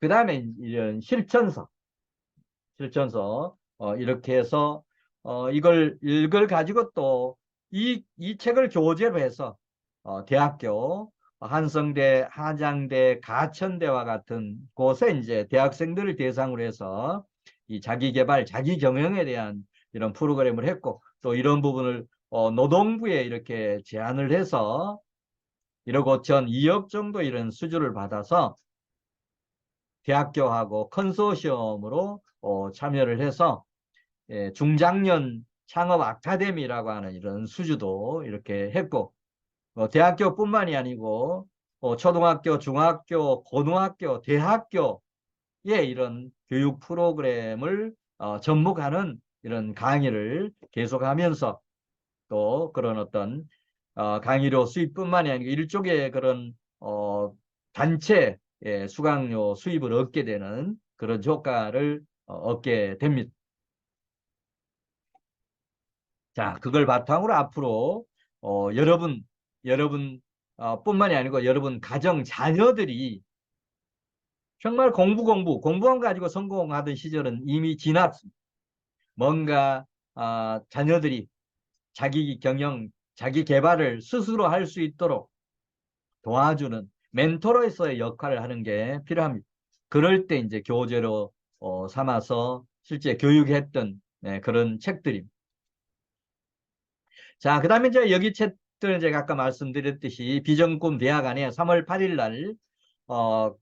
그 다음에 이런 실천서 이렇게 해서 이걸 가지고 또 이 책을 교재로 해서 대학교 한성대, 한양대, 가천대와 같은 곳에 이제 대학생들을 대상으로 해서 이 자기개발, 자기경영에 대한 이런 프로그램을 했고 또 이런 부분을 노동부에 이렇게 제안을 해서 1억 5천, 2억 정도 이런 수주를 받아서 대학교하고 컨소시엄으로 참여를 해서 중장년 창업 아카데미라고 하는 이런 수주도 이렇게 했고 대학교뿐만이 아니고 초등학교, 중학교, 고등학교, 대학교에 이런 교육 프로그램을 접목하는 이런 강의를 계속하면서 또 그런 어떤 강의료 수입뿐만이 아니고 일종의 그런 단체 수강료 수입을 얻게 되는 그런 효과를 얻게 됩니다. 자, 그걸 바탕으로 앞으로 여러분 뿐만이 아니고 여러분 가정 자녀들이 정말 공부만 가지고 성공하던 시절은 이미 지났습니다. 뭔가 자녀들이 자기 경영, 자기 개발을 스스로 할 수 있도록 도와주는 멘토로서의 역할을 하는 게 필요합니다. 그럴 때 이제 교재로 삼아서 실제 교육했던 그런 책들입니다. 자, 그 다음에 이제 여기 책들은 제가 아까 말씀드렸듯이 비전꿈 대학안에 3월 8일 날 어,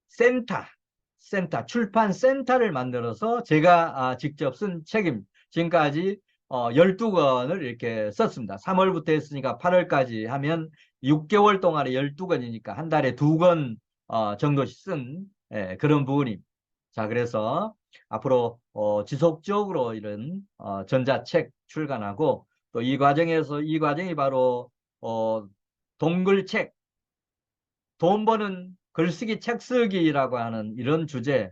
센터, 출판 센터를 만들어서 제가 직접 쓴 책입니다. 지금까지 12권을 이렇게 썼습니다. 3월부터 했으니까 8월까지 하면 6개월 동안에 12권이니까 한 달에 2권 정도씩 쓴 그런 부분입니다. 자, 그래서 앞으로 지속적으로 이런 전자책 출간하고 또 이 과정이 바로 동글책, 돈 버는 글쓰기 책 쓰기라고 하는 이런 주제,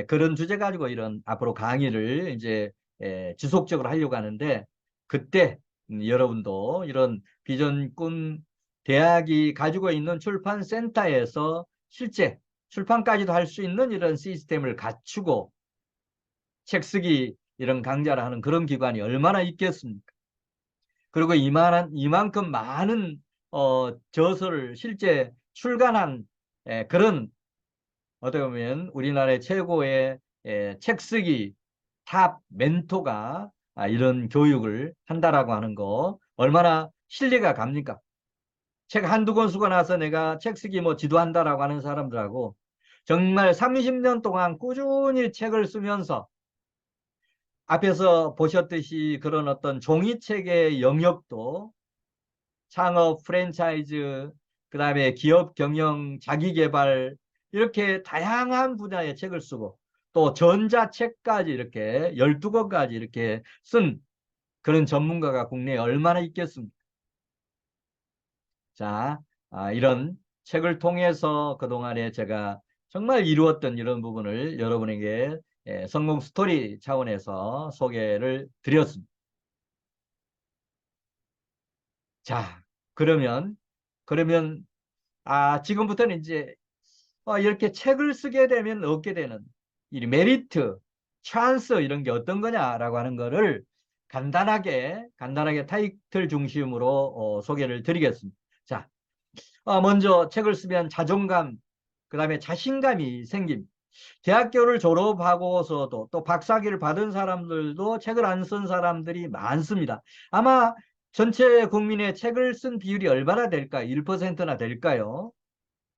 그런 주제 가지고 이런 앞으로 강의를 이제 지속적으로 하려고 하는데 그때 여러분도 이런 비전 꿈 대학이 가지고 있는 출판센터에서 실제 출판까지도 할 수 있는 이런 시스템을 갖추고 책 쓰기 이런 강좌를 하는 그런 기관이 얼마나 있겠습니까? 그리고 이만큼 많은 저서를 실제 출간한 그런 어떻게 보면 우리나라의 최고의 책 쓰기 탑 멘토가 이런 교육을 한다라고 하는 거 얼마나 신뢰가 갑니까? 책 한두 권 쓰고 나서 내가 책 쓰기 뭐 지도한다라고 하는 사람들하고 정말 30년 동안 꾸준히 책을 쓰면서 앞에서 보셨듯이 그런 어떤 종이책의 영역도 창업, 프랜차이즈, 그다음에 기업 경영, 자기계발 이렇게 다양한 분야의 책을 쓰고 또 전자책까지 이렇게 12권까지 이렇게 쓴 그런 전문가가 국내에 얼마나 있겠습니까? 자, 이런 책을 통해서 그동안에 제가 정말 이루었던 이런 부분을 여러분에게 성공 스토리 차원에서 소개를 드렸습니다. 자, 그러면 지금부터는 이제 이렇게 책을 쓰게 되면 얻게 되는 이 메리트, 찬스 이런 게 어떤 거냐라고 하는 거를 간단하게 타이틀 중심으로 소개를 드리겠습니다. 자, 먼저 책을 쓰면 자존감, 그다음에 자신감이 생깁니다. 대학교를 졸업하고서도 또 박사학위를 받은 사람들도 책을 안 쓴 사람들이 많습니다. 아마 전체 국민의 책을 쓴 비율이 얼마나 될까요? 1%나 될까요?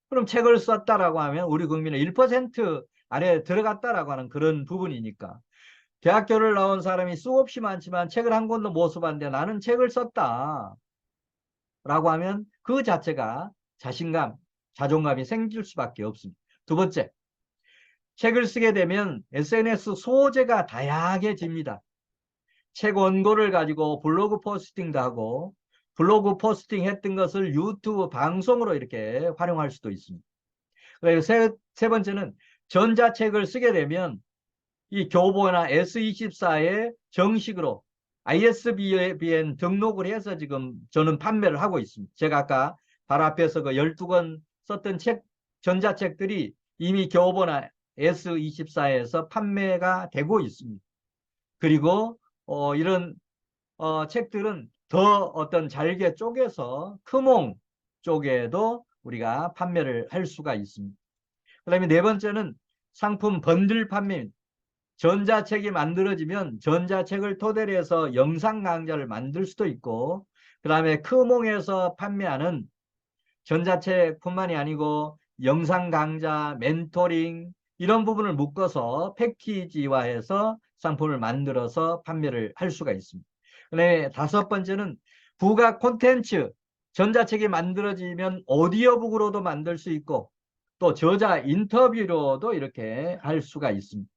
그럼 책을 썼다라고 하면 우리 국민의 1% 안에 들어갔다라고 하는 그런 부분이니까. 대학교를 나온 사람이 수없이 많지만 책을 한 권도 못 써봤는데 나는 책을 썼다라고 하면 그 자체가 자신감, 자존감이 생길 수밖에 없습니다. 두 번째, 책을 쓰게 되면 SNS 소재가 다양해집니다. 책 원고를 가지고 블로그 포스팅도 하고 블로그 포스팅 했던 것을 유튜브 방송으로 이렇게 활용할 수도 있습니다. 그리고 세 번째는 전자책을 쓰게 되면 이 교보나 S24에 정식으로 ISBN 등록을 해서 지금 저는 판매를 하고 있습니다. 제가 아까 바로 앞에서 그 12권 썼던 전자책들이 이미 교보나 S24에서 판매가 되고 있습니다. 그리고 이런 책들은 더 어떤 잘게 쪼개서 크몽 쪽에도 우리가 판매를 할 수가 있습니다. 그 다음에 네 번째는 상품 번들 판매입니다. 전자책이 만들어지면 전자책을 토대로 해서 영상 강좌를 만들 수도 있고 그 다음에 크몽에서 판매하는 전자책뿐만이 아니고 영상 강좌, 멘토링 이런 부분을 묶어서 패키지화해서 상품을 만들어서 판매를 할 수가 있습니다. 그다음에 다섯 번째는 부가 콘텐츠, 전자책이 만들어지면 오디오북으로도 만들 수 있고 또 저자 인터뷰로도 이렇게 할 수가 있습니다.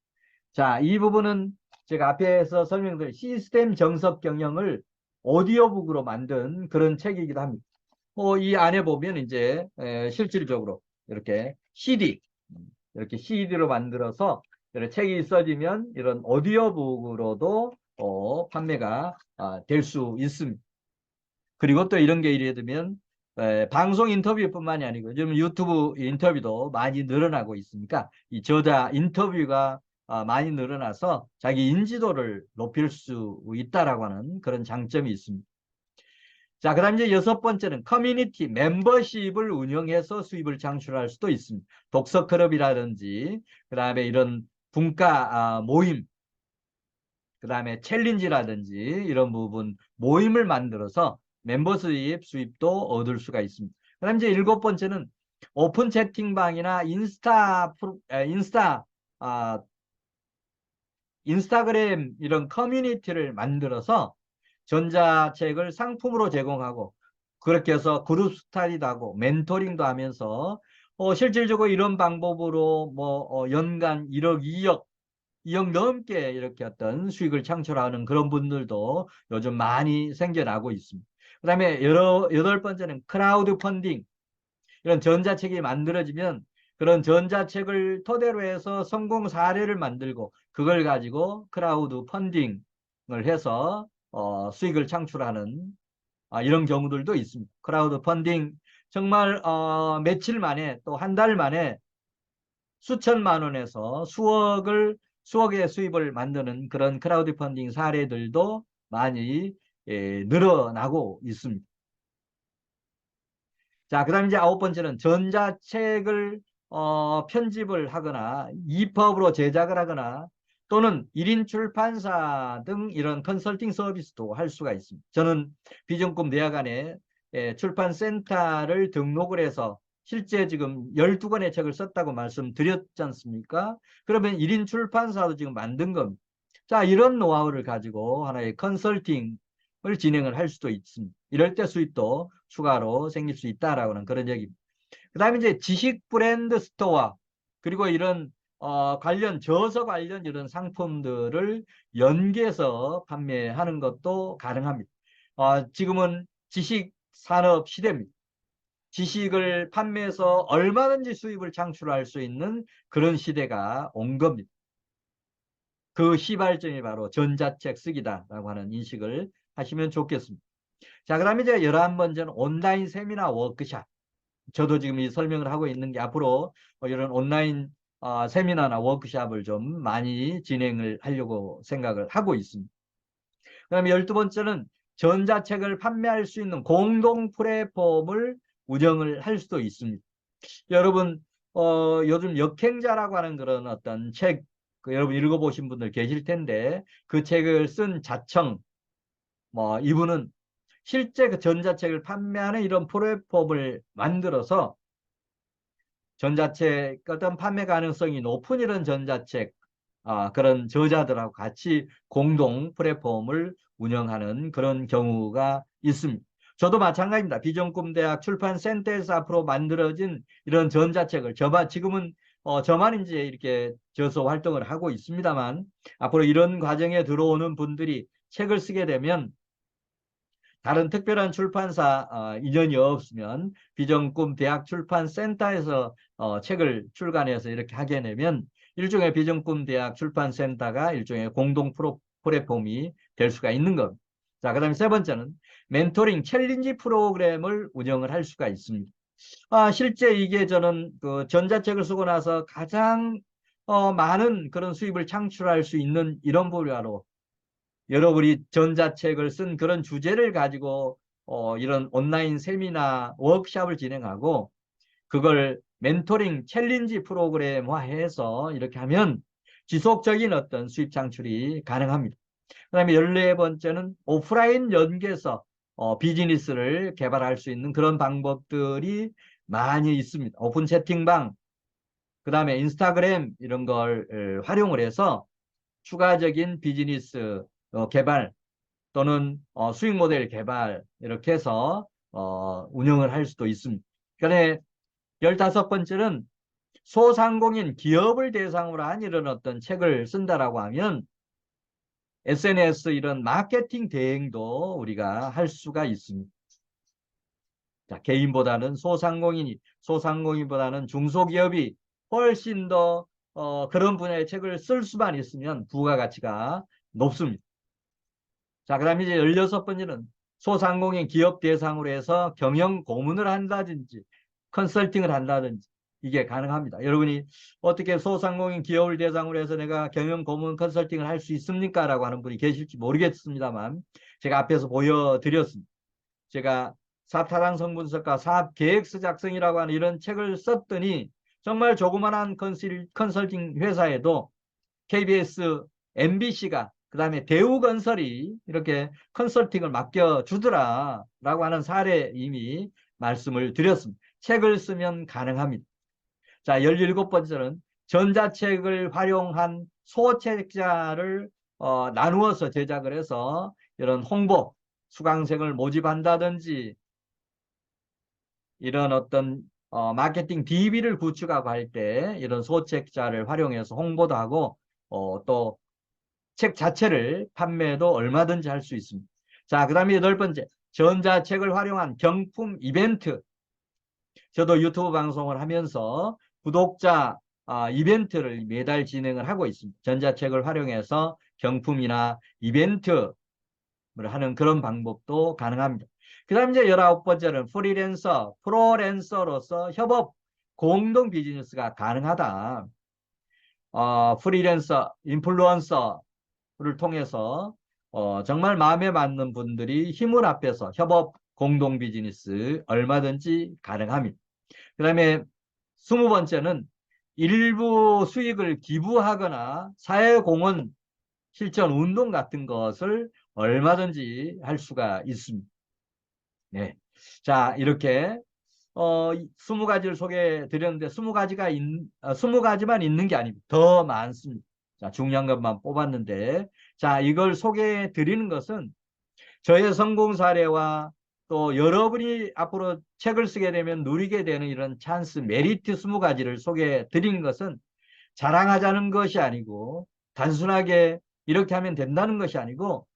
자, 이 부분은 제가 앞에서 설명드린 시스템 정석 경영을 오디오북으로 만든 그런 책이기도 합니다. 이 안에 보면 이제 실질적으로 이렇게 이렇게 CD로 만들어서 이렇게 책이 써지면 이런 오디오북으로도 판매가 될 수 있습니다. 그리고 또 이런 게 예를 들면 방송 인터뷰뿐만이 아니고 요즘 유튜브 인터뷰도 많이 늘어나고 있으니까 이 저자 인터뷰가 많이 늘어나서 자기 인지도를 높일 수 있다라고 하는 그런 장점이 있습니다. 자, 그다음 이제 여섯 번째는 커뮤니티 멤버십을 운영해서 수입을 창출할 수도 있습니다. 독서 클럽이라든지 그다음에 이런 분과 모임, 그다음에 챌린지라든지 이런 부분 모임을 만들어서 멤버 수입도 얻을 수가 있습니다. 그다음 이제 일곱 번째는 오픈 채팅방이나 아, 인스타그램 이런 커뮤니티를 만들어서 전자책을 상품으로 제공하고 그렇게 해서 그룹 스타디도 하고 멘토링도 하면서 실질적으로 이런 방법으로 연간 1억, 2억 넘게 이렇게 어떤 수익을 창출하는 그런 분들도 요즘 많이 생겨나고 있습니다. 그 다음에 여덟 번째는 크라우드 펀딩. 이런 전자책이 만들어지면 그런 전자책을 토대로 해서 성공 사례를 만들고 그걸 가지고 크라우드 펀딩을 해서 수익을 창출하는 이런 경우들도 있습니다. 크라우드 펀딩 정말 며칠 만에 또 한 달 만에 수천만 원에서 수억의 수입을 만드는 그런 크라우드 펀딩 사례들도 많이 늘어나고 있습니다. 자, 그다음 이제 아홉 번째는 전자책을 편집을 하거나 이퍼브로 제작을 하거나 또는 1인 출판사 등 이런 컨설팅 서비스도 할 수가 있습니다. 저는 비전꿈 대학원에 출판센터를 등록을 해서 실제 지금 12권의 책을 썼다고 말씀드렸지 않습니까? 그러면 1인 출판사도 지금 만든 겁니다. 자, 이런 노하우를 가지고 하나의 컨설팅을 진행을 할 수도 있습니다. 이럴 때 수입도 추가로 생길 수 있다라고는 그런 얘기입니다. 그 다음에 이제 지식 브랜드 스토어, 그리고 이런 관련 저서 관련 이런 상품들을 연계해서 판매하는 것도 가능합니다. 지금은 지식 산업 시대입니다. 지식을 판매해서 얼마든지 수입을 창출할 수 있는 그런 시대가 온 겁니다. 그 시발점이 바로 전자책 쓰기다라고 하는 인식을 하시면 좋겠습니다. 자, 그다음에 이제 11번째는 온라인 세미나 워크샵. 저도 지금 이 설명을 하고 있는 게 앞으로 이런 온라인 세미나나 워크샵을 좀 많이 진행을 하려고 생각을 하고 있습니다. 그다음에 12번째는 전자책을 판매할 수 있는 공동 플랫폼을 운영을 할 수도 있습니다. 여러분 요즘 역행자라고 하는 그런 어떤 책, 여러분 읽어보신 분들 계실 텐데, 그 책을 쓴 자청, 뭐 이분은 실제 그 전자책을 판매하는 이런 플랫폼을 만들어서 전자책 어떤 판매 가능성이 높은 이런 전자책 그런 저자들하고 같이 공동 플랫폼을 운영하는 그런 경우가 있습니다. 저도 마찬가지입니다. 비전꿈대학 출판센터에서 앞으로 만들어진 이런 전자책을 지금은 저만 이제 이렇게 저서 활동을 하고 있습니다만, 앞으로 이런 과정에 들어오는 분들이 책을 쓰게 되면 다른 특별한 출판사 인연이 없으면 비전꿈 대학 출판센터에서 책을 출간해서 이렇게 하게 되면 일종의 비전꿈 대학 출판센터가 일종의 공동 플랫폼이 될 수가 있는 겁니다. 자, 그 다음에 세 번째는 멘토링 챌린지 프로그램을 운영을 할 수가 있습니다. 실제 이게 저는 그 전자책을 쓰고 나서 가장 많은 그런 수입을 창출할 수 있는 이런 분야로, 여러분이 전자책을 쓴 그런 주제를 가지고 이런 온라인 세미나 워크샵을 진행하고 그걸 멘토링 챌린지 프로그램화해서 이렇게 하면 지속적인 어떤 수입 창출이 가능합니다. 그 다음에 14번째는 오프라인 연계에서 비즈니스를 개발할 수 있는 그런 방법들이 많이 있습니다. 오픈 채팅방, 그 다음에 인스타그램 이런 걸 활용을 해서 추가적인 비즈니스 개발 또는 수익 모델 개발 이렇게 해서 운영을 할 수도 있습니다. 그런데 15번째는 소상공인 기업을 대상으로 한 이런 어떤 책을 쓴다라고 하면 SNS 이런 마케팅 대행도 우리가 할 수가 있습니다. 자, 개인보다는 소상공인보다는 중소기업이 훨씬 더 그런 분야의 책을 쓸 수만 있으면 부가가치가 높습니다. 자, 그 다음에 이제 16번째는 소상공인 기업 대상으로 해서 경영 고문을 한다든지 컨설팅을 한다든지 이게 가능합니다. 여러분이 어떻게 소상공인 기업을 대상으로 해서 내가 경영 고문 컨설팅을 할 수 있습니까? 라고 하는 분이 계실지 모르겠습니다만 제가 앞에서 보여드렸습니다. 제가 사타당 성분석과 사업 계획서 작성이라고 하는 이런 책을 썼더니 정말 조그만한 컨설팅 회사에도 KBS, MBC가 그 다음에 대우건설이 이렇게 컨설팅을 맡겨주더라라고 하는 사례 이미 말씀을 드렸습니다. 책을 쓰면 가능합니다. 자, 17번째는 전자책을 활용한 소책자를 나누어서 제작을 해서 이런 홍보, 수강생을 모집한다든지 이런 어떤 마케팅 DB를 구축하고 할 때 이런 소책자를 활용해서 홍보도 하고 또 책 자체를 판매도 얼마든지 할 수 있습니다. 자, 그 다음에 8번째, 전자책을 활용한 경품 이벤트. 저도 유튜브 방송을 하면서 구독자 이벤트를 매달 진행을 하고 있습니다. 전자책을 활용해서 경품이나 이벤트를 하는 그런 방법도 가능합니다. 그 다음 이제 19번째는 프로랜서로서 협업, 공동 비즈니스가 가능하다. 프리랜서, 인플루언서를 통해서 정말 마음에 맞는 분들이 힘을 합해서 협업, 공동 비즈니스 얼마든지 가능합니다. 그 다음에 20번째는 일부 수익을 기부하거나 사회공헌, 실천, 운동 같은 것을 얼마든지 할 수가 있습니다. 네. 자, 이렇게 20가지를 소개해 드렸는데 20가지만 있는 게 아닙니다. 더 많습니다. 자, 중요한 것만 뽑았는데 자, 이걸 소개해 드리는 것은 저의 성공 사례와 또 여러분이 앞으로 책을 쓰게 되면 누리게 되는 이런 찬스, 메리트 20가지를 소개해 드리는 것은 자랑하자는 것이 아니고 단순하게 이렇게 하면 된다는 것이 아니고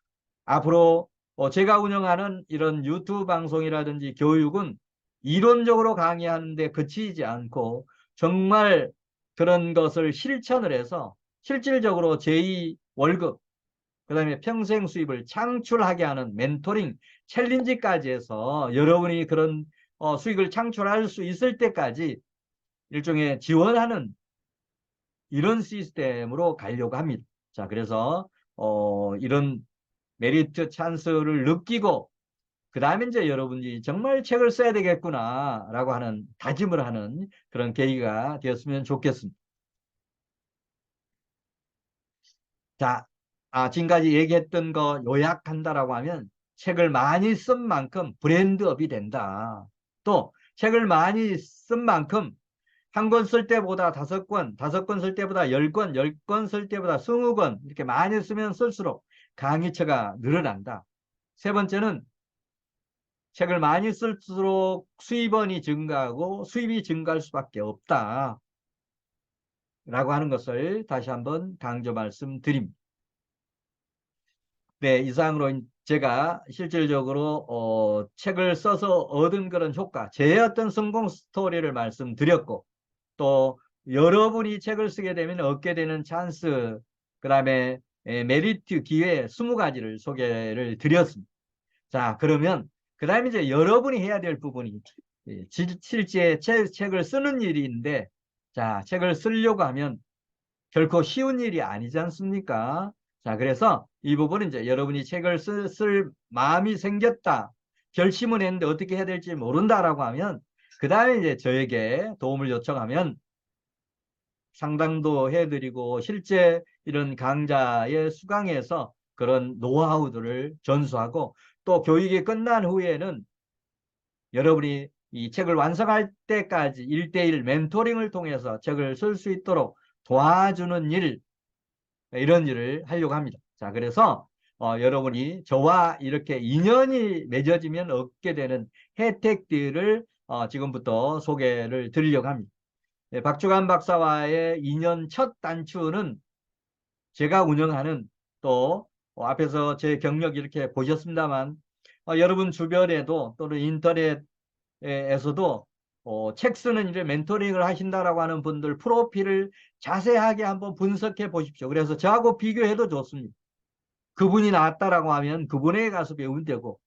앞으로 제가 운영하는 이런 유튜브 방송이라든지 교육은 이론적으로 강의하는 데 그치지 않고 정말 그런 것을 실천을 해서 실질적으로 제2 월급, 그다음에 평생 수입을 창출하게 하는 멘토링 챌린지까지 해서 여러분이 그런 수익을 창출할 수 있을 때까지 일종의 지원하는 이런 시스템으로 가려고 합니다. 자, 그래서 이런 메리트 찬스를 느끼고 그 다음에 이제 여러분이 정말 책을 써야 되겠구나라고 하는 다짐을 하는 그런 계기가 되었으면 좋겠습니다. 자, 지금까지 얘기했던 거 요약한다라고 하면 책을 많이 쓴 만큼 브랜드업이 된다. 또 책을 많이 쓴 만큼 한 권 쓸 때보다 5권, 5권 쓸 때보다 10권, 10권 쓸 때보다 20권 이렇게 많이 쓰면 쓸수록 강의처가 늘어난다. 세 번째는 책을 많이 쓸수록 수입원이 증가하고 수입이 증가할 수밖에 없다. 라고 하는 것을 다시 한번 강조 말씀드립니다. 네, 이상으로 제가 실질적으로 책을 써서 얻은 그런 효과, 제 어떤 성공 스토리를 말씀드렸고 또 여러분이 책을 쓰게 되면 얻게 되는 찬스, 그 다음에 메리트 기회 20가지를 소개를 드렸습니다. 자, 그러면 그 다음에 이제 여러분이 해야 될 부분이 실제 책을 쓰는 일인데 자, 책을 쓰려고 하면 결코 쉬운 일이 아니지 않습니까? 자, 그래서 이 부분은 이제 여러분이 책을 쓸 마음이 생겼다. 결심은 했는데 어떻게 해야 될지 모른다라고 하면 그 다음에 이제 저에게 도움을 요청하면 상담도 해드리고 실제 이런 강좌에 수강해서 그런 노하우들을 전수하고 또 교육이 끝난 후에는 여러분이 이 책을 완성할 때까지 1대1 멘토링을 통해서 책을 쓸 수 있도록 도와주는 일, 이런 일을 하려고 합니다. 자, 그래서 여러분이 저와 이렇게 인연이 맺어지면 얻게 되는 혜택들을 지금부터 소개를 드리려고 합니다. 네, 박주관 박사와의 인연 첫 단추는 제가 운영하는 또 앞에서 제 경력 이렇게 보셨습니다만 여러분 주변에도 또는 인터넷에서도 책 쓰는 일에 멘토링을 하신다라고 하는 분들 프로필을 자세하게 한번 분석해 보십시오. 그래서 저하고 비교해도 좋습니다. 그분이 나왔다라고 하면 그분에게 가서 배우면 되고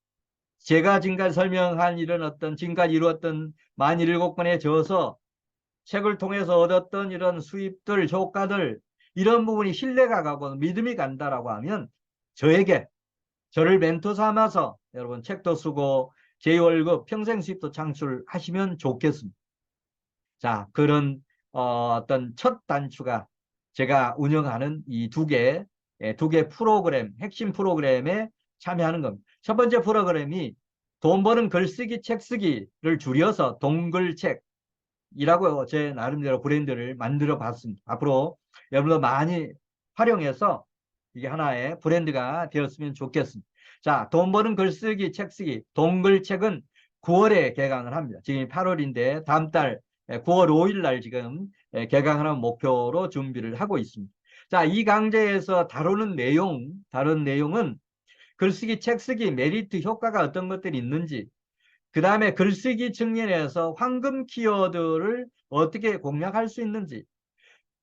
제가 지금까지 설명한 이런 어떤 지금까지 이루었던 만 7권에 저어서 책을 통해서 얻었던 이런 수입들, 효과들 이런 부분이 신뢰가 가고 믿음이 간다라고 하면 저에게 저를 멘토 삼아서 여러분 책도 쓰고 제 월급 평생 수입도 창출하시면 좋겠습니다. 자, 그런 어떤 첫 단추가 제가 운영하는 이 두 개 프로그램, 핵심 프로그램에 참여하는 겁니다. 첫 번째 프로그램이 돈 버는 글쓰기, 책쓰기를 줄여서 동글책, 이라고 제 나름대로 브랜드를 만들어 봤습니다. 앞으로 여러분도 많이 활용해서 이게 하나의 브랜드가 되었으면 좋겠습니다. 자, 돈 버는 글쓰기, 책쓰기, 동글책은 9월에 개강을 합니다. 지금 8월인데 다음 달 9월 5일 날 지금 개강하는 목표로 준비를 하고 있습니다. 자, 이 강좌에서 다룬 내용은 글쓰기, 책쓰기, 메리트, 효과가 어떤 것들이 있는지 그 다음에 글쓰기 측면에서 황금 키워드를 어떻게 공략할 수 있는지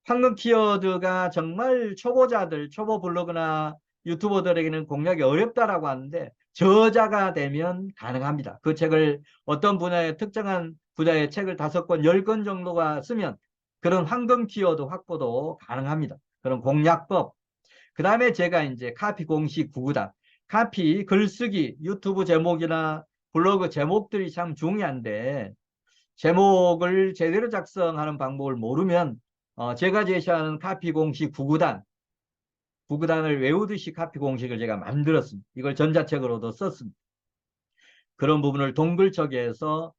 황금 키워드가 정말 초보자들, 초보 블로그나 유튜버들에게는 공략이 어렵다라고 하는데 저자가 되면 가능합니다. 그 책을 어떤 분야의 특정한 분야의 책을 5권, 10권 정도가 쓰면 그런 황금 키워드 확보도 가능합니다. 그런 공략법. 그 다음에 제가 이제 카피 공식 구구단. 카피, 글쓰기, 유튜브 제목이나 블로그 제목들이 참 중요한데 제목을 제대로 작성하는 방법을 모르면 제가 제시하는 카피 공식 9구단, 9구단을 외우듯이 카피 공식을 제가 만들었습니다. 이걸 전자책으로도 썼습니다. 그런 부분을 동글처리해서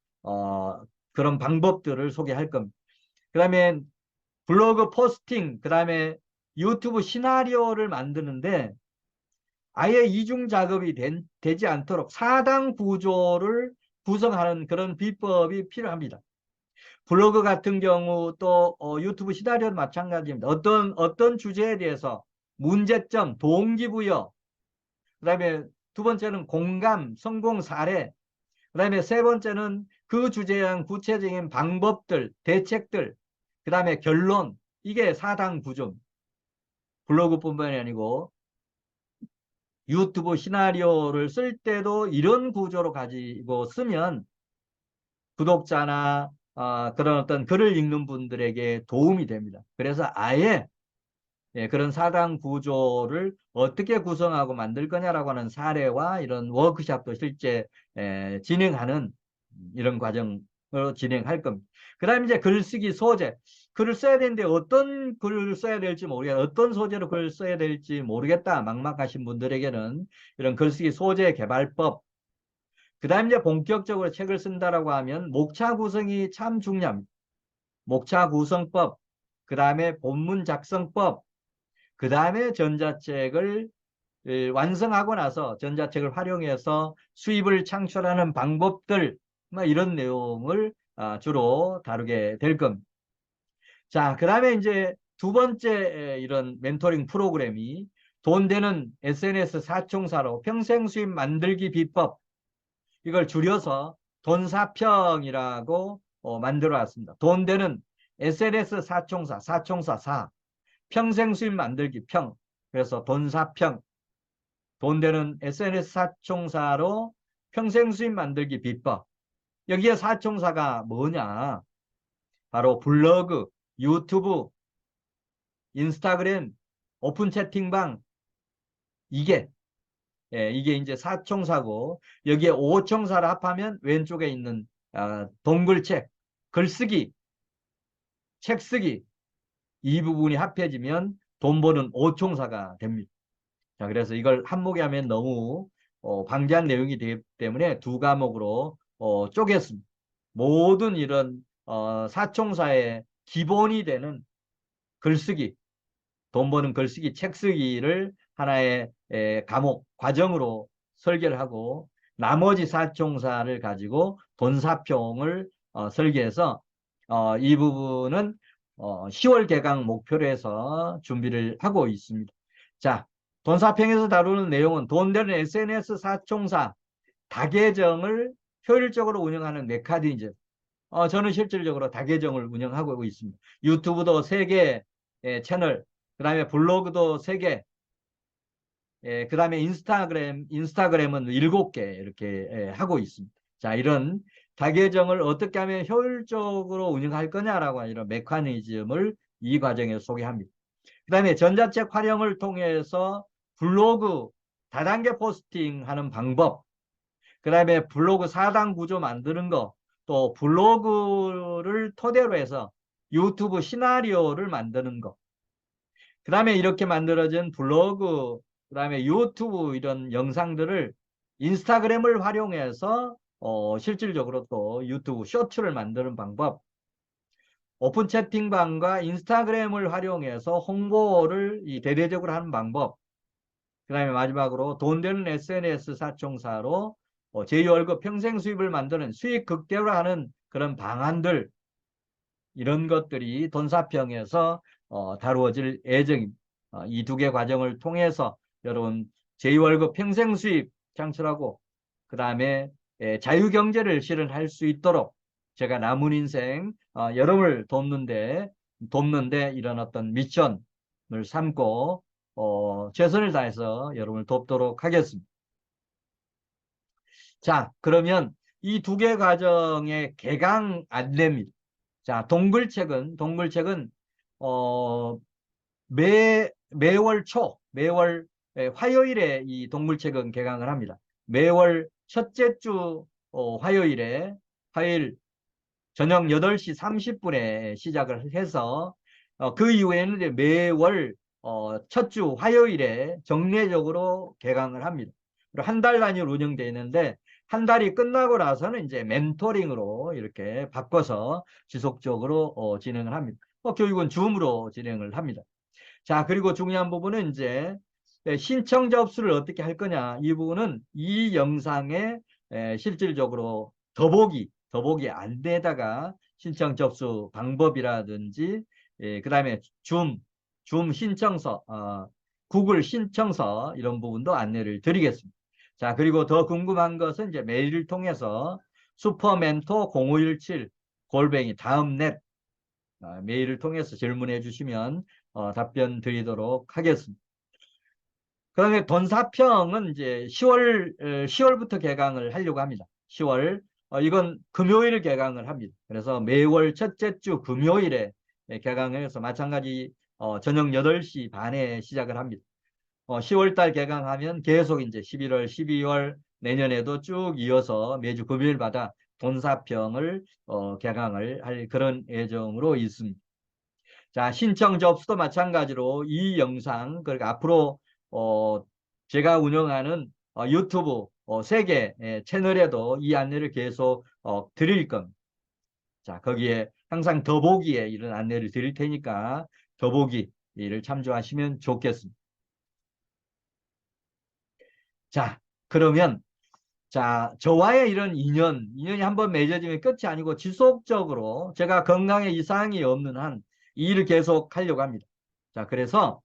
그런 방법들을 소개할 겁니다. 그 다음에 블로그 포스팅, 그 다음에 유튜브 시나리오를 만드는데 아예 이중 작업이 되지 않도록 4단 구조를 구성하는 그런 비법이 필요합니다. 블로그 같은 경우 또 유튜브 시나리오도 마찬가지입니다. 어떤 주제에 대해서 문제점, 동기부여, 그다음에 두 번째는 공감, 성공 사례, 그다음에 세 번째는 그 주제에 대한 구체적인 방법들, 대책들, 그다음에 결론. 이게 4단 구조입니다. 블로그뿐만이 아니고 유튜브 시나리오를 쓸 때도 이런 구조로 가지고 쓰면 구독자나 그런 어떤 글을 읽는 분들에게 도움이 됩니다. 그래서 아예 그런 4단 구조를 어떻게 구성하고 만들 거냐라고 하는 사례와 이런 워크숍도 실제 진행하는 이런 과정을 진행할 겁니다. 그 다음에 이제 글쓰기 소재. 글을 써야 되는데 어떤 글을 써야 될지 모르겠다. 어떤 소재로 글을 써야 될지 모르겠다. 막막하신 분들에게는 이런 글쓰기 소재 개발법. 그 다음에 이제 본격적으로 책을 쓴다라고 하면 목차 구성이 참 중요합니다. 목차 구성법. 그 다음에 본문 작성법. 그 다음에 전자책을 완성하고 나서 전자책을 활용해서 수입을 창출하는 방법들, 뭐 이런 내용을 주로 다루게 될 겁니다. 자, 그 다음에 이제 두 번째 이런 멘토링 프로그램이 돈 되는 SNS 사총사로 평생 수입 만들기 비법, 이걸 줄여서 돈사평이라고 만들어 왔습니다. 돈 되는 SNS 사총사, 사총사 사, 평생 수입 만들기 평, 그래서 돈사평, 돈 되는 SNS 사총사로 평생 수입 만들기 비법. 여기에 사총사가 뭐냐? 바로 블로그, 유튜브, 인스타그램, 오픈 채팅방, 이게 이게 이제 사총사고, 여기에 오총사를 합하면 왼쪽에 있는 동글책, 글쓰기, 책쓰기, 이 부분이 합해지면 돈 버는 오총사가 됩니다. 자, 그래서 이걸 한목에 하면 너무 방대한 내용이 되기 때문에 두 과목으로 쪼갰습니다. 모든 이런 사총사의 기본이 되는 글쓰기, 돈 버는 글쓰기, 책쓰기를 하나의 과목, 과정으로 설계를 하고 나머지 사총사를 가지고 돈사평을 설계해서 이 부분은 10월 개강 목표로 해서 준비를 하고 있습니다. 자, 돈사평에서 다루는 내용은 돈 되는 SNS 사총사 다계정을 효율적으로 운영하는 메커니즘. 저는 실질적으로 다계정을 운영하고 있습니다. 유튜브도 3개 채널, 그 다음에 블로그도 3개, 그 다음에 인스타그램은 7개 이렇게 하고 있습니다. 자, 이런 다계정을 어떻게 하면 효율적으로 운영할 거냐라고 하는 이런 메커니즘을 이 과정에서 소개합니다. 그 다음에 전자책 활용을 통해서 블로그 다단계 포스팅하는 방법, 그 다음에 블로그 4단 구조 만드는 거, 또 블로그를 토대로 해서 유튜브 시나리오를 만드는 거, 그 다음에 이렇게 만들어진 블로그, 그 다음에 유튜브 이런 영상들을 인스타그램을 활용해서 실질적으로 또 유튜브 쇼츠를 만드는 방법, 오픈 채팅방과 인스타그램을 활용해서 홍보를 대대적으로 하는 방법, 그 다음에 마지막으로 돈 되는 SNS 사총사로 제2월급 평생 수입을 만드는 수익 극대화하는 그런 방안들, 이런 것들이 돈사평에서 다루어질 예정입니다. 이 두 개 과정을 통해서 여러분 제2월급 평생 수입 창출하고 그 다음에 자유경제를 실현할 수 있도록 제가 남은 인생 여러분을 돕는데 이런 어떤 미션을 삼고 최선을 다해서 여러분을 돕도록 하겠습니다. 자, 그러면 이 두 개 과정의 개강 안내입니다. 자, 동글책은 어, 매월 화요일에 이 동물책은 개강을 합니다. 매월 첫째 주 화요일 저녁 8시 30분에 시작을 해서 그 이후에는 이제 매월 첫 주 화요일에 정례적으로 개강을 합니다. 그리고 한 달 단위로 운영되어 있는데 한 달이 끝나고 나서는 이제 멘토링으로 이렇게 바꿔서 지속적으로 진행을 합니다. 교육은 줌으로 진행을 합니다. 자, 그리고 중요한 부분은 이제 신청 접수를 어떻게 할 거냐. 이 부분은 이 영상에 실질적으로 더보기 안내에다가 신청 접수 방법이라든지, 그다음에 줌 신청서, 구글 신청서 이런 부분도 안내를 드리겠습니다. 자, 그리고 더 궁금한 것은 이제 메일을 통해서 슈퍼멘토 0517 골뱅이 다음넷 메일을 통해서 질문해 주시면 답변 드리도록 하겠습니다. 그다음에 돈사평은 이제 10월부터 개강을 하려고 합니다. 10월. 이건 금요일 개강을 합니다. 그래서 매월 첫째 주 금요일에 개강해서 마찬가지 저녁 8시 반에 시작을 합니다. 10월 달 개강하면 계속 이제 11월, 12월 내년에도 쭉 이어서 매주 금요일마다 돈사평을 개강을 할 그런 예정으로 있습니다. 자, 신청 접수도 마찬가지로 이 영상, 그러니까 앞으로 어, 제가 운영하는 유튜브 세 개 채널에도 이 안내를 계속 드릴 겁니다. 자, 거기에 항상 더보기에 이런 안내를 드릴 테니까 더보기를 참조하시면 좋겠습니다. 자, 그러면 자, 저와의 이런 인연이 한번 맺어지면 끝이 아니고 지속적으로 제가 건강에 이상이 없는 한 이 일을 계속 하려고 합니다. 자, 그래서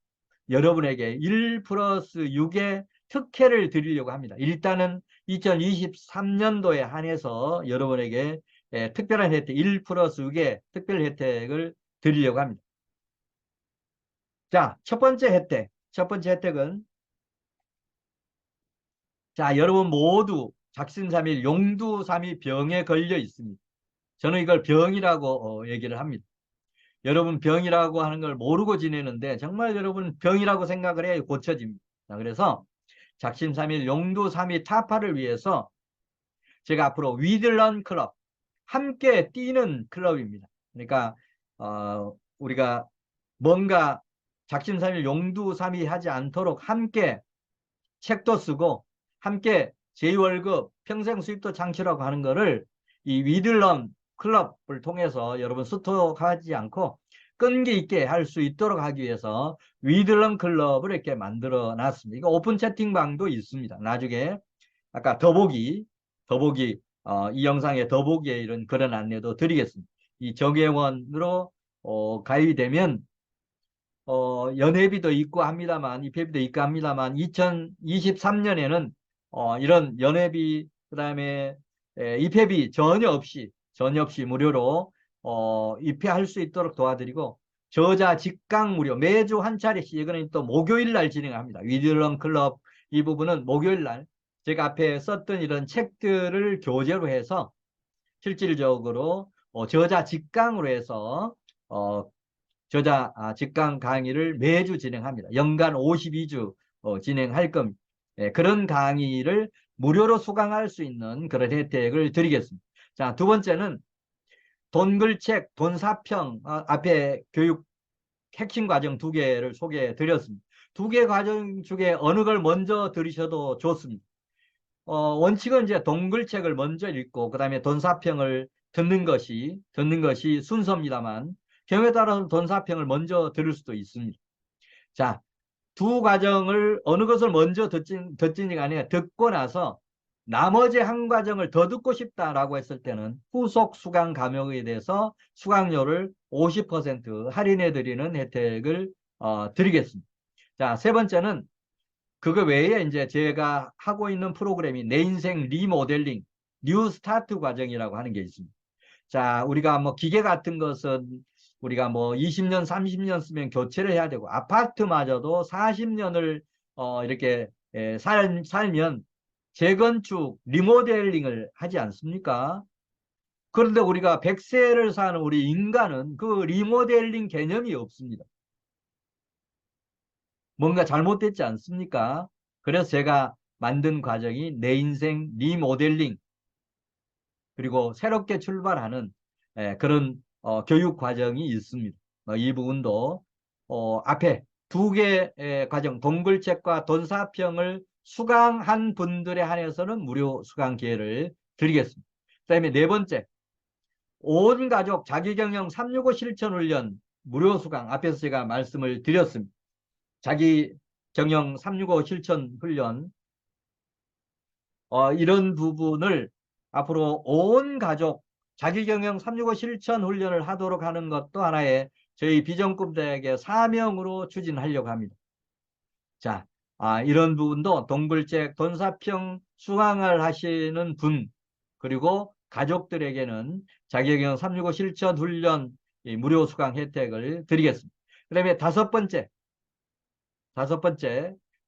여러분에게 1 플러스 6의 특혜를 드리려고 합니다. 일단은 2023년도에 한해서 여러분에게 특별한 혜택, 1 플러스 6의 특별 혜택을 드리려고 합니다. 자, 첫 번째 혜택. 첫 번째 혜택은 자, 여러분 모두 작심삼일 용두삼이 병에 걸려 있습니다. 저는 이걸 병이라고 얘기를 합니다. 여러분 병이라고 하는 걸 모르고 지내는데 정말 여러분 병이라고 생각을 해야 고쳐집니다. 자, 그래서 작심삼일 용두삼이 타파를 위해서 제가 앞으로 위들런 클럽, 함께 뛰는 클럽입니다. 그러니까 우리가 뭔가 작심삼일 용두삼이 하지 않도록 함께 책도 쓰고 함께 제2월급 평생 수입도 창출하고 하는 거를 이 위들런 클럽을 통해서 여러분 스토하지 않고 끈기 있게 할 수 있도록 하기 위해서 위들런 클럽을 이렇게 만들어 놨습니다. 이거 오픈 채팅방도 있습니다. 나중에 아까 더보기 이 영상에 더보기에 이런 그런 안내도 드리겠습니다. 이 정회원으로 가입이 되면 연회비도 있고 합니다만, 입회비도 있고 합니다만, 2023년에는 이런 연회비, 그 다음에 입회비 전혀 없이 무료로 입회할 수 있도록 도와드리고, 저자 직강 무료, 매주 한 차례씩, 이거는 또 목요일 날 진행합니다. 위드런 클럽 이 부분은 목요일 날, 제가 앞에 썼던 이런 책들을 교재로 해서 실질적으로 저자 직강으로 해서 저자 직강 강의를 매주 진행합니다. 연간 52주 진행할 겁니다. 그런 강의를 무료로 수강할 수 있는 그런 혜택을 드리겠습니다. 자, 두 번째는 돈글책, 돈사평 앞에 교육 핵심 과정 2개를 소개해 드렸습니다. 2개 과정 중에 어느 걸 먼저 들으셔도 좋습니다. 원칙은 이제 동글책을 먼저 읽고 그다음에 돈사평을 듣는 것이 순서입니다만 경우에 따라서 돈사평을 먼저 들을 수도 있습니다. 자, 두 과정을 어느 것을 먼저 듣진지 간에 듣고 나서 나머지 한 과정을 더 듣고 싶다라고 했을 때는 후속 수강 과목에 대해서 수강료를 50% 할인해 드리는 혜택을 드리겠습니다. 자, 세 번째는 그거 외에 이제 제가 하고 있는 프로그램이 내 인생 리모델링, 뉴 스타트 과정이라고 하는 게 있습니다. 자, 우리가 뭐 기계 같은 것은 우리가 뭐 20년, 30년 쓰면 교체를 해야 되고 아파트마저도 40년을 이렇게 살면 재건축, 리모델링을 하지 않습니까? 그런데 우리가 100세를 사는 우리 인간은 그 리모델링 개념이 없습니다. 뭔가 잘못됐지 않습니까? 그래서 제가 만든 과정이 내 인생 리모델링 그리고 새롭게 출발하는 그런 교육 과정이 있습니다. 이 부분도 앞에 두 개의 과정 동글책과 돈사평을 수강한 분들에 한해서는 무료 수강 기회를 드리겠습니다. 그다음에 네 번째, 온 가족 자기경영 365 실천훈련 무료 수강, 앞에서 제가 말씀을 드렸습니다. 자기경영 365 실천훈련, 이런 부분을 앞으로 온 가족 자기경영 365 실천훈련을 하도록 하는 것도 하나의 저희 비전꿈대학의 사명으로 추진하려고 합니다. 자, 이런 부분도 동글책 돈사평 수강을 하시는 분, 그리고 가족들에게는 자기경영 365 실천 훈련 무료 수강 혜택을 드리겠습니다. 그 다음에 다섯 번째,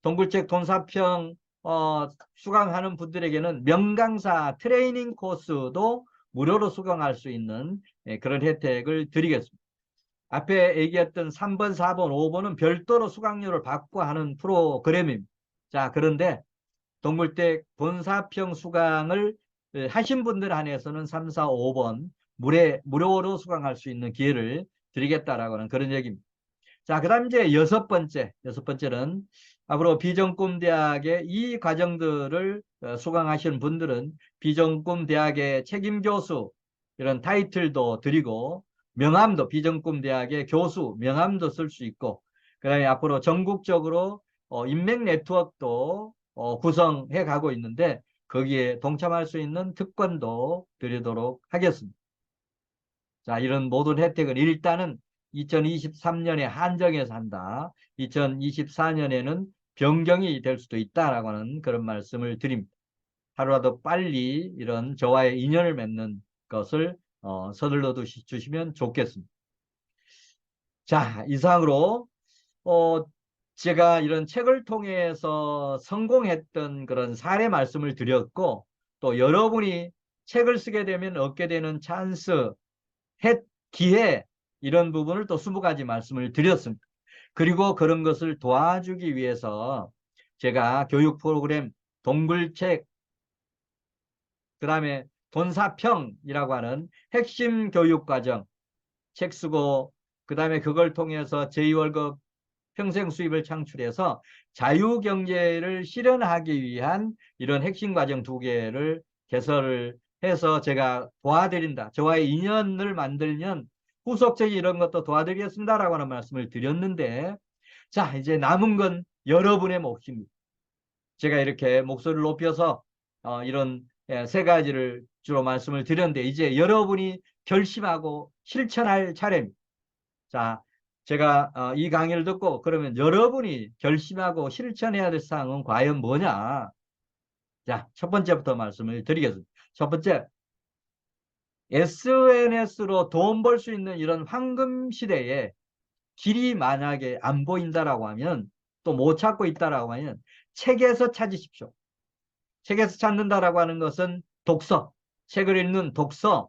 동글책 돈사평 수강하는 분들에게는 명강사 트레이닝 코스도 무료로 수강할 수 있는 그런 혜택을 드리겠습니다. 앞에 얘기했던 3번, 4번, 5번은 별도로 수강료를 받고 하는 프로그램입니다. 자, 그런데 동굴댁 본사평 수강을 하신 분들 한해서는 3, 4, 5번 무료로 수강할 수 있는 기회를 드리겠다라고 하는 그런 얘기입니다. 자, 그 다음 이제 여섯 번째는 앞으로 비전꿈대학의 이 과정들을 수강하시는 분들은 비전꿈대학의 책임교수 이런 타이틀도 드리고 명함도 비전꿈대학의 교수 명함도 쓸 수 있고 그 다음에 앞으로 전국적으로 인맥 네트워크도 구성해 가고 있는데 거기에 동참할 수 있는 특권도 드리도록 하겠습니다. 자, 이런 모든 혜택은 일단은 2023년에 한정해서 한다. 2024년에는 변경이 될 수도 있다라고 하는 그런 말씀을 드립니다. 하루라도 빨리 이런 저와의 인연을 맺는 것을 서둘러 주시면 좋겠습니다. 자, 이상으로 제가 이런 책을 통해서 성공했던 그런 사례 말씀을 드렸고 또 여러분이 책을 쓰게 되면 얻게 되는 찬스, 기회 이런 부분을 또 20가지 말씀을 드렸습니다. 그리고 그런 것을 도와주기 위해서 제가 교육 프로그램 동굴책 그 다음에 돈사평이라고 하는 핵심 교육과정 책 쓰고 그 다음에 그걸 통해서 제2월급 평생 수입을 창출해서 자유경제를 실현하기 위한 이런 핵심 과정 2개를 개설을 해서 제가 도와드린다. 저와의 인연을 만들면 후속적인 이런 것도 도와드리겠습니다라고 하는 말씀을 드렸는데 자, 이제 남은 건 여러분의 몫입니다. 제가 이렇게 목소리를 높여서 이런 3가지를 주로 말씀을 드렸는데 이제 여러분이 결심하고 실천할 차례입니다. 자, 제가 이 강의를 듣고 그러면 여러분이 결심하고 실천해야 될 사항은 과연 뭐냐? 자, 첫 번째부터 말씀을 드리겠습니다. 첫 번째, SNS로 돈 벌 수 있는 이런 황금 시대에 길이 만약에 안 보인다라고 하면 또 못 찾고 있다라고 하면 책에서 찾으십시오. 책에서 찾는다라고 하는 것은 독서, 책을 읽는 독서,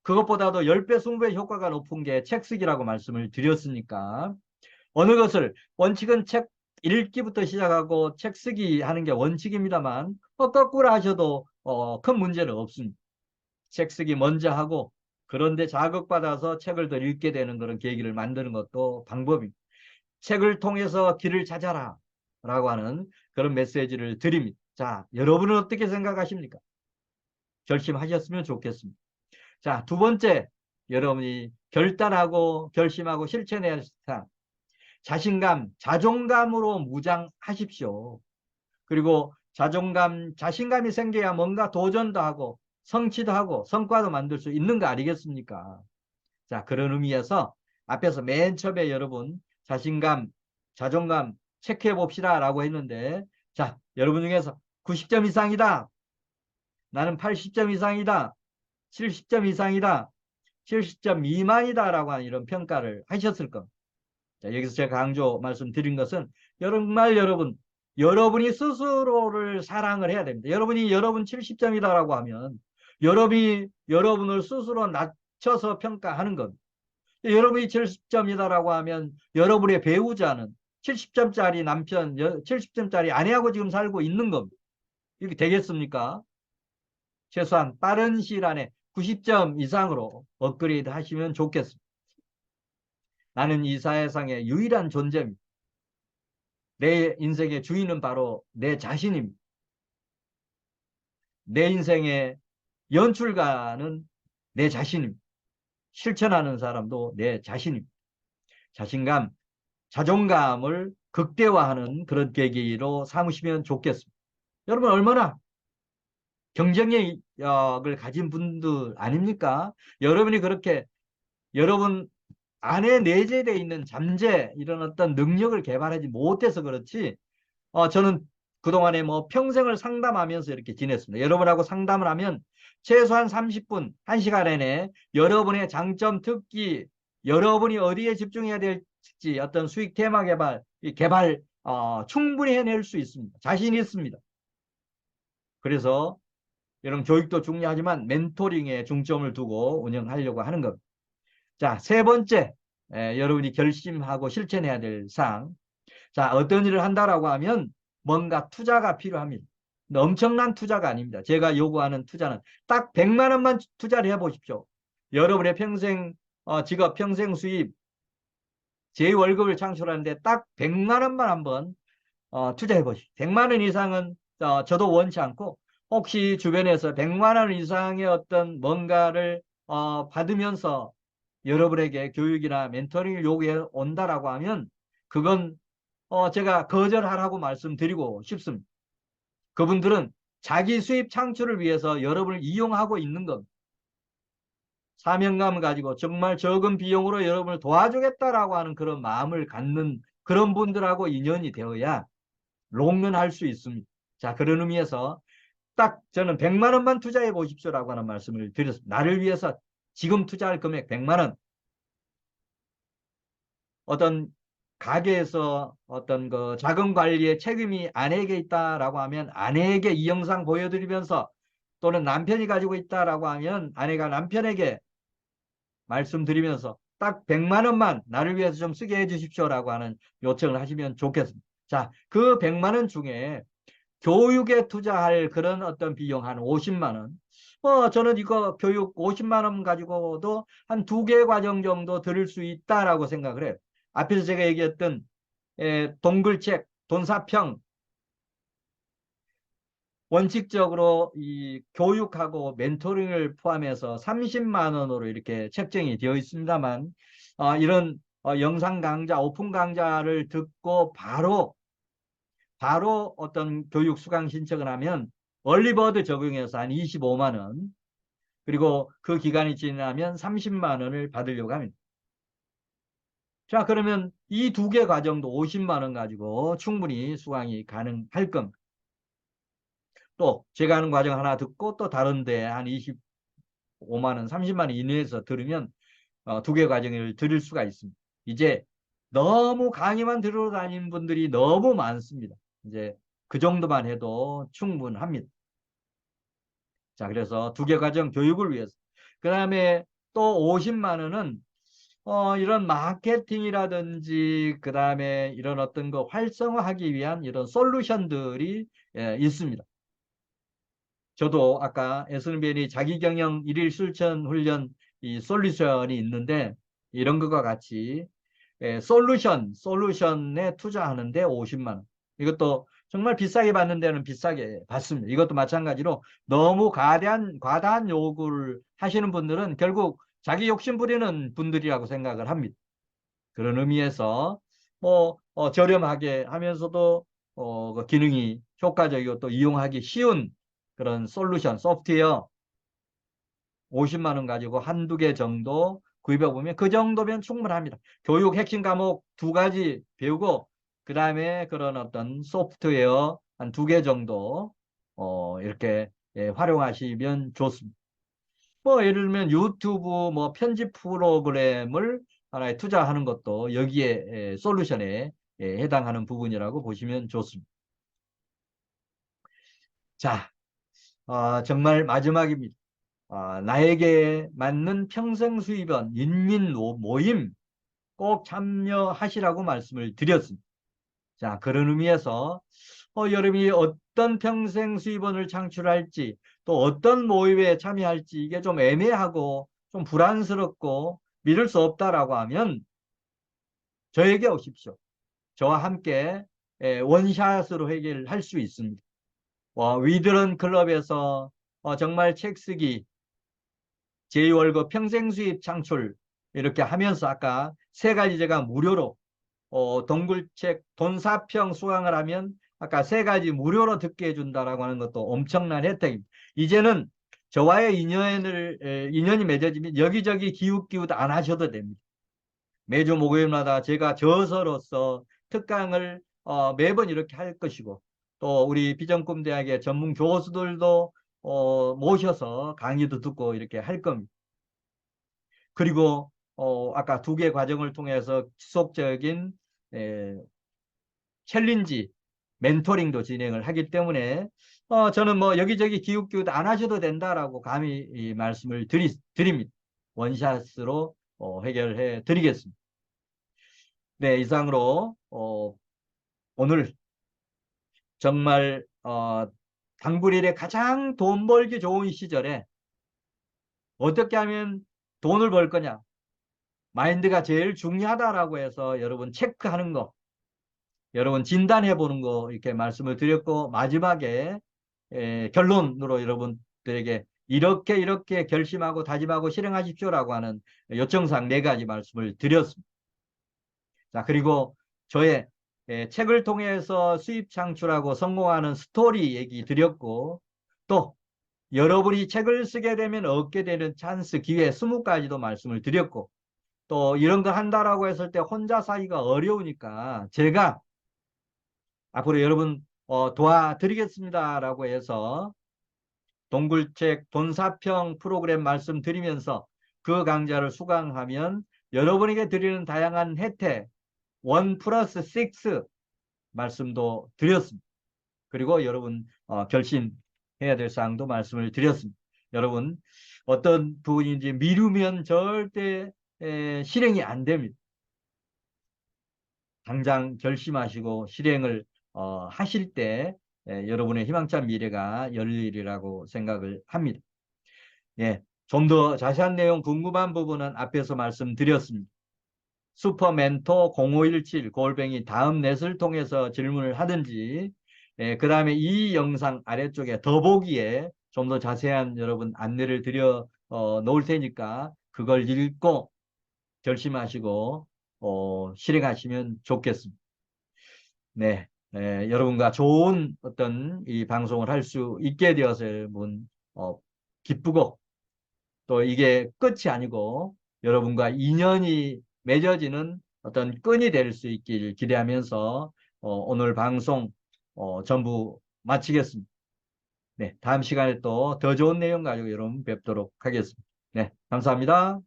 그것보다도 10배, 20배 효과가 높은 게 책 쓰기라고 말씀을 드렸으니까 어느 것을 원칙은 책 읽기부터 시작하고 책 쓰기 하는 게 원칙입니다만 거꾸로 하셔도 큰 문제는 없습니다. 책 쓰기 먼저 하고 그런데 자극받아서 책을 더 읽게 되는 그런 계기를 만드는 것도 방법입니다. 책을 통해서 길을 찾아라 라고 하는 그런 메시지를 드립니다. 자, 여러분은 어떻게 생각하십니까? 결심하셨으면 좋겠습니다. 자, 두 번째, 여러분이 결단하고 결심하고 실천해야 할 사항. 자신감, 자존감으로 무장하십시오. 그리고 자신감이 생겨야 뭔가 도전도 하고 성취도 하고 성과도 만들 수 있는 거 아니겠습니까? 자, 그런 의미에서 앞에서 맨 처음에 여러분 자신감, 자존감 체크해 봅시다 라고 했는데 자, 여러분 중에서 90점 이상이다. 나는 80점 이상이다. 70점 이상이다. 70점 미만이다 라고 하는 이런 평가를 하셨을 겁니다. 자, 여기서 제가 강조 말씀드린 것은 정말 여러분이 스스로를 사랑을 해야 됩니다. 여러분이 여러분 70점이다라고 하면 여러분이 여러분을 스스로 낮춰서 평가하는 겁니다. 여러분이 70점이다라고 하면 여러분의 배우자는 70점짜리 남편, 70점짜리 아내하고 지금 살고 있는 겁니다. 이렇게 되겠습니까? 최소한 빠른 시일 안에 90점 이상으로 업그레이드 하시면 좋겠습니다. 나는 이 사회상의 유일한 존재입니다. 내 인생의 주인은 바로 내 자신입니다. 내 인생의 연출가는 내 자신입니다. 실천하는 사람도 내 자신입니다. 자신감, 자존감을 극대화하는 그런 계기로 삼으시면 좋겠습니다. 여러분 얼마나 경쟁력을 가진 분들 아닙니까? 여러분이 그렇게 여러분 안에 내재되어 있는 잠재 이런 어떤 능력을 개발하지 못해서 그렇지 저는 그동안에 뭐 평생을 상담하면서 이렇게 지냈습니다. 여러분하고 상담을 하면 최소한 30분, 1시간 내내 여러분의 장점, 특기, 여러분이 어디에 집중해야 될지 어떤 수익 테마 개발, 충분히 해낼 수 있습니다. 자신 있습니다. 그래서 이런 교육도 중요하지만 멘토링에 중점을 두고 운영하려고 하는 겁니다. 자, 세 번째, 여러분이 결심하고 실천해야 될 사항. 자, 어떤 일을 한다라고 하면 뭔가 투자가 필요합니다. 엄청난 투자가 아닙니다. 제가 요구하는 투자는 딱 100만 원만 투자를 해보십시오. 여러분의 평생 직업, 평생 수입, 제 월급을 창출하는데 딱 100만 원만 한번 투자해 보십시오. 100만 원 이상은 저도 원치 않고 혹시 주변에서 100만 원 이상의 어떤 뭔가를 받으면서 여러분에게 교육이나 멘토링을 요구해 온다라고 하면 그건 제가 거절하라고 말씀드리고 싶습니다. 그분들은 자기 수입 창출을 위해서 여러분을 이용하고 있는 겁니다. 사명감을 가지고 정말 적은 비용으로 여러분을 도와주겠다라고 하는 그런 마음을 갖는 그런 분들하고 인연이 되어야 롱런할 수 있습니다. 자, 그런 의미에서 딱 저는 100만 원만 투자해 보십시오라고 하는 말씀을 드렸습니다. 나를 위해서 지금 투자할 금액 100만 원. 어떤 가게에서 어떤 그 자금 관리의 책임이 아내에게 있다라고 하면 아내에게 이 영상 보여드리면서 또는 남편이 가지고 있다라고 하면 아내가 남편에게 말씀드리면서 딱 100만 원만 나를 위해서 좀 쓰게 해 주십시오라고 하는 요청을 하시면 좋겠습니다. 자, 그 100만 원 중에 교육에 투자할 그런 어떤 비용 한 50만 원. 저는 이거 교육 50만 원 가지고도 한 2개 과정 정도 들을 수 있다라고 생각을 해요. 앞에서 제가 얘기했던 동글책, 돈사평, 원칙적으로 이 교육하고 멘토링을 포함해서 30만 원으로 이렇게 책정이 되어 있습니다만 이런 영상 강좌, 오픈 강좌를 듣고 바로 어떤 교육 수강 신청을 하면 얼리버드 적용해서 한 25만 원 그리고 그 기간이 지나면 30만 원을 받으려고 합니다. 자, 그러면 이 2개 과정도 50만 원 가지고 충분히 수강이 가능할 겁니다. 또 제가 하는 과정 하나 듣고 또 다른데 한 25만 원, 30만 원 이내에서 들으면 2개 과정을 들을 수가 있습니다. 이제 너무 강의만 들으러 다니는 분들이 너무 많습니다. 이제 그 정도만 해도 충분합니다. 자, 그래서 2개 과정 교육을 위해서. 그 다음에 또 50만 원은 이런 마케팅이라든지 그 다음에 이런 어떤 거 활성화하기 위한 이런 솔루션들이 있습니다. 저도 아까 SNBN이 자기경영 일일 실천 훈련 이 솔루션이 있는데 이런 것과 같이 솔루션에 투자하는데 50만 원. 이것도 정말 비싸게 받는 데는 비싸게 받습니다. 이것도 마찬가지로 너무 과다한 요구를 하시는 분들은 결국 자기 욕심 부리는 분들이라고 생각을 합니다. 그런 의미에서 뭐 저렴하게 하면서도 그 기능이 효과적이고 또 이용하기 쉬운 그런 솔루션, 소프트웨어 50만 원 가지고 한두 개 정도 구입해 보면 그 정도면 충분합니다. 교육 핵심 과목 2가지 배우고 그 다음에 그런 어떤 소프트웨어 한 2개 정도 이렇게 활용하시면 좋습니다. 뭐 예를 들면 유튜브 뭐 편집 프로그램을 하나에 투자하는 것도 여기에 솔루션에 해당하는 부분이라고 보시면 좋습니다. 자, 정말 마지막입니다. 나에게 맞는 평생 수입원 인민 모임 꼭 참여하시라고 말씀을 드렸습니다. 자, 그런 의미에서 여러분이 어떤 평생 수입원을 창출할지 또 어떤 모임에 참여할지 이게 좀 애매하고 좀 불안스럽고 믿을 수 없다라고 하면 저에게 오십시오. 저와 함께 원샷으로 해결할 수 있습니다. 위드런 클럽에서 정말 책 쓰기, 제2월급 평생 수입 창출 이렇게 하면서 아까 세 가지 제가 무료로 동굴책 돈사평 수강을 하면 아까 세 가지 무료로 듣게 해준다라고 하는 것도 엄청난 혜택입니다. 이제는 저와의 인연이 맺어지면 여기저기 기웃기웃 안 하셔도 됩니다. 매주 목요일마다 제가 저서로서 특강을 매번 이렇게 할 것이고 또 우리 비전꿈대학의 전문 교수들도 모셔서 강의도 듣고 이렇게 할 겁니다. 그리고 아까 두 개 과정을 통해서 지속적인 에, 챌린지 멘토링도 진행을 하기 때문에 저는 뭐 여기저기 기웃기웃 안 하셔도 된다라고 감히 이 말씀을 드립니다. 원샷으로 해결해 드리겠습니다. 네, 이상으로 오늘 정말 당구일에 가장 돈 벌기 좋은 시절에 어떻게 하면 돈을 벌 거냐 마인드가 제일 중요하다라고 해서 여러분 체크하는 거 여러분 진단해 보는 거 이렇게 말씀을 드렸고 마지막에 결론으로 여러분들에게 이렇게 결심하고 다짐하고 실행하십시오라고 하는 요청사항 네 가지 말씀을 드렸습니다. 자, 그리고 저의 책을 통해서 수입 창출하고 성공하는 스토리 얘기 드렸고 또 여러분이 책을 쓰게 되면 얻게 되는 찬스, 기회 20가지도 말씀을 드렸고 또 이런 거 한다라고 했을 때 혼자 사기가 어려우니까 제가 앞으로 여러분 도와드리겠습니다라고 해서 동굴책 돈사평 프로그램 말씀드리면서 그 강좌를 수강하면 여러분에게 드리는 다양한 혜택 1 플러스 6 말씀도 드렸습니다. 그리고 여러분 결심해야 될 사항도 말씀을 드렸습니다. 여러분 어떤 부분인지 미루면 절대 실행이 안 됩니다. 당장 결심하시고 실행을 하실 때 여러분의 희망찬 미래가 열리리라고 생각을 합니다. 예, 좀 더 자세한 내용 궁금한 부분은 앞에서 말씀드렸습니다. 슈퍼멘토 0517 골뱅이 다음 넷을 통해서 질문을 하든지 그 다음에 이 영상 아래쪽에 더보기에 좀 더 자세한 여러분 안내를 드려 놓을 테니까 그걸 읽고 결심하시고 실행하시면 좋겠습니다. 네, 여러분과 좋은 어떤 이 방송을 할 수 있게 되어서 여러분 기쁘고 또 이게 끝이 아니고 여러분과 인연이 맺어지는 어떤 끈이 될 수 있길 기대하면서 오늘 방송 전부 마치겠습니다. 네, 다음 시간에 또 더 좋은 내용 가지고 여러분 뵙도록 하겠습니다. 네, 감사합니다.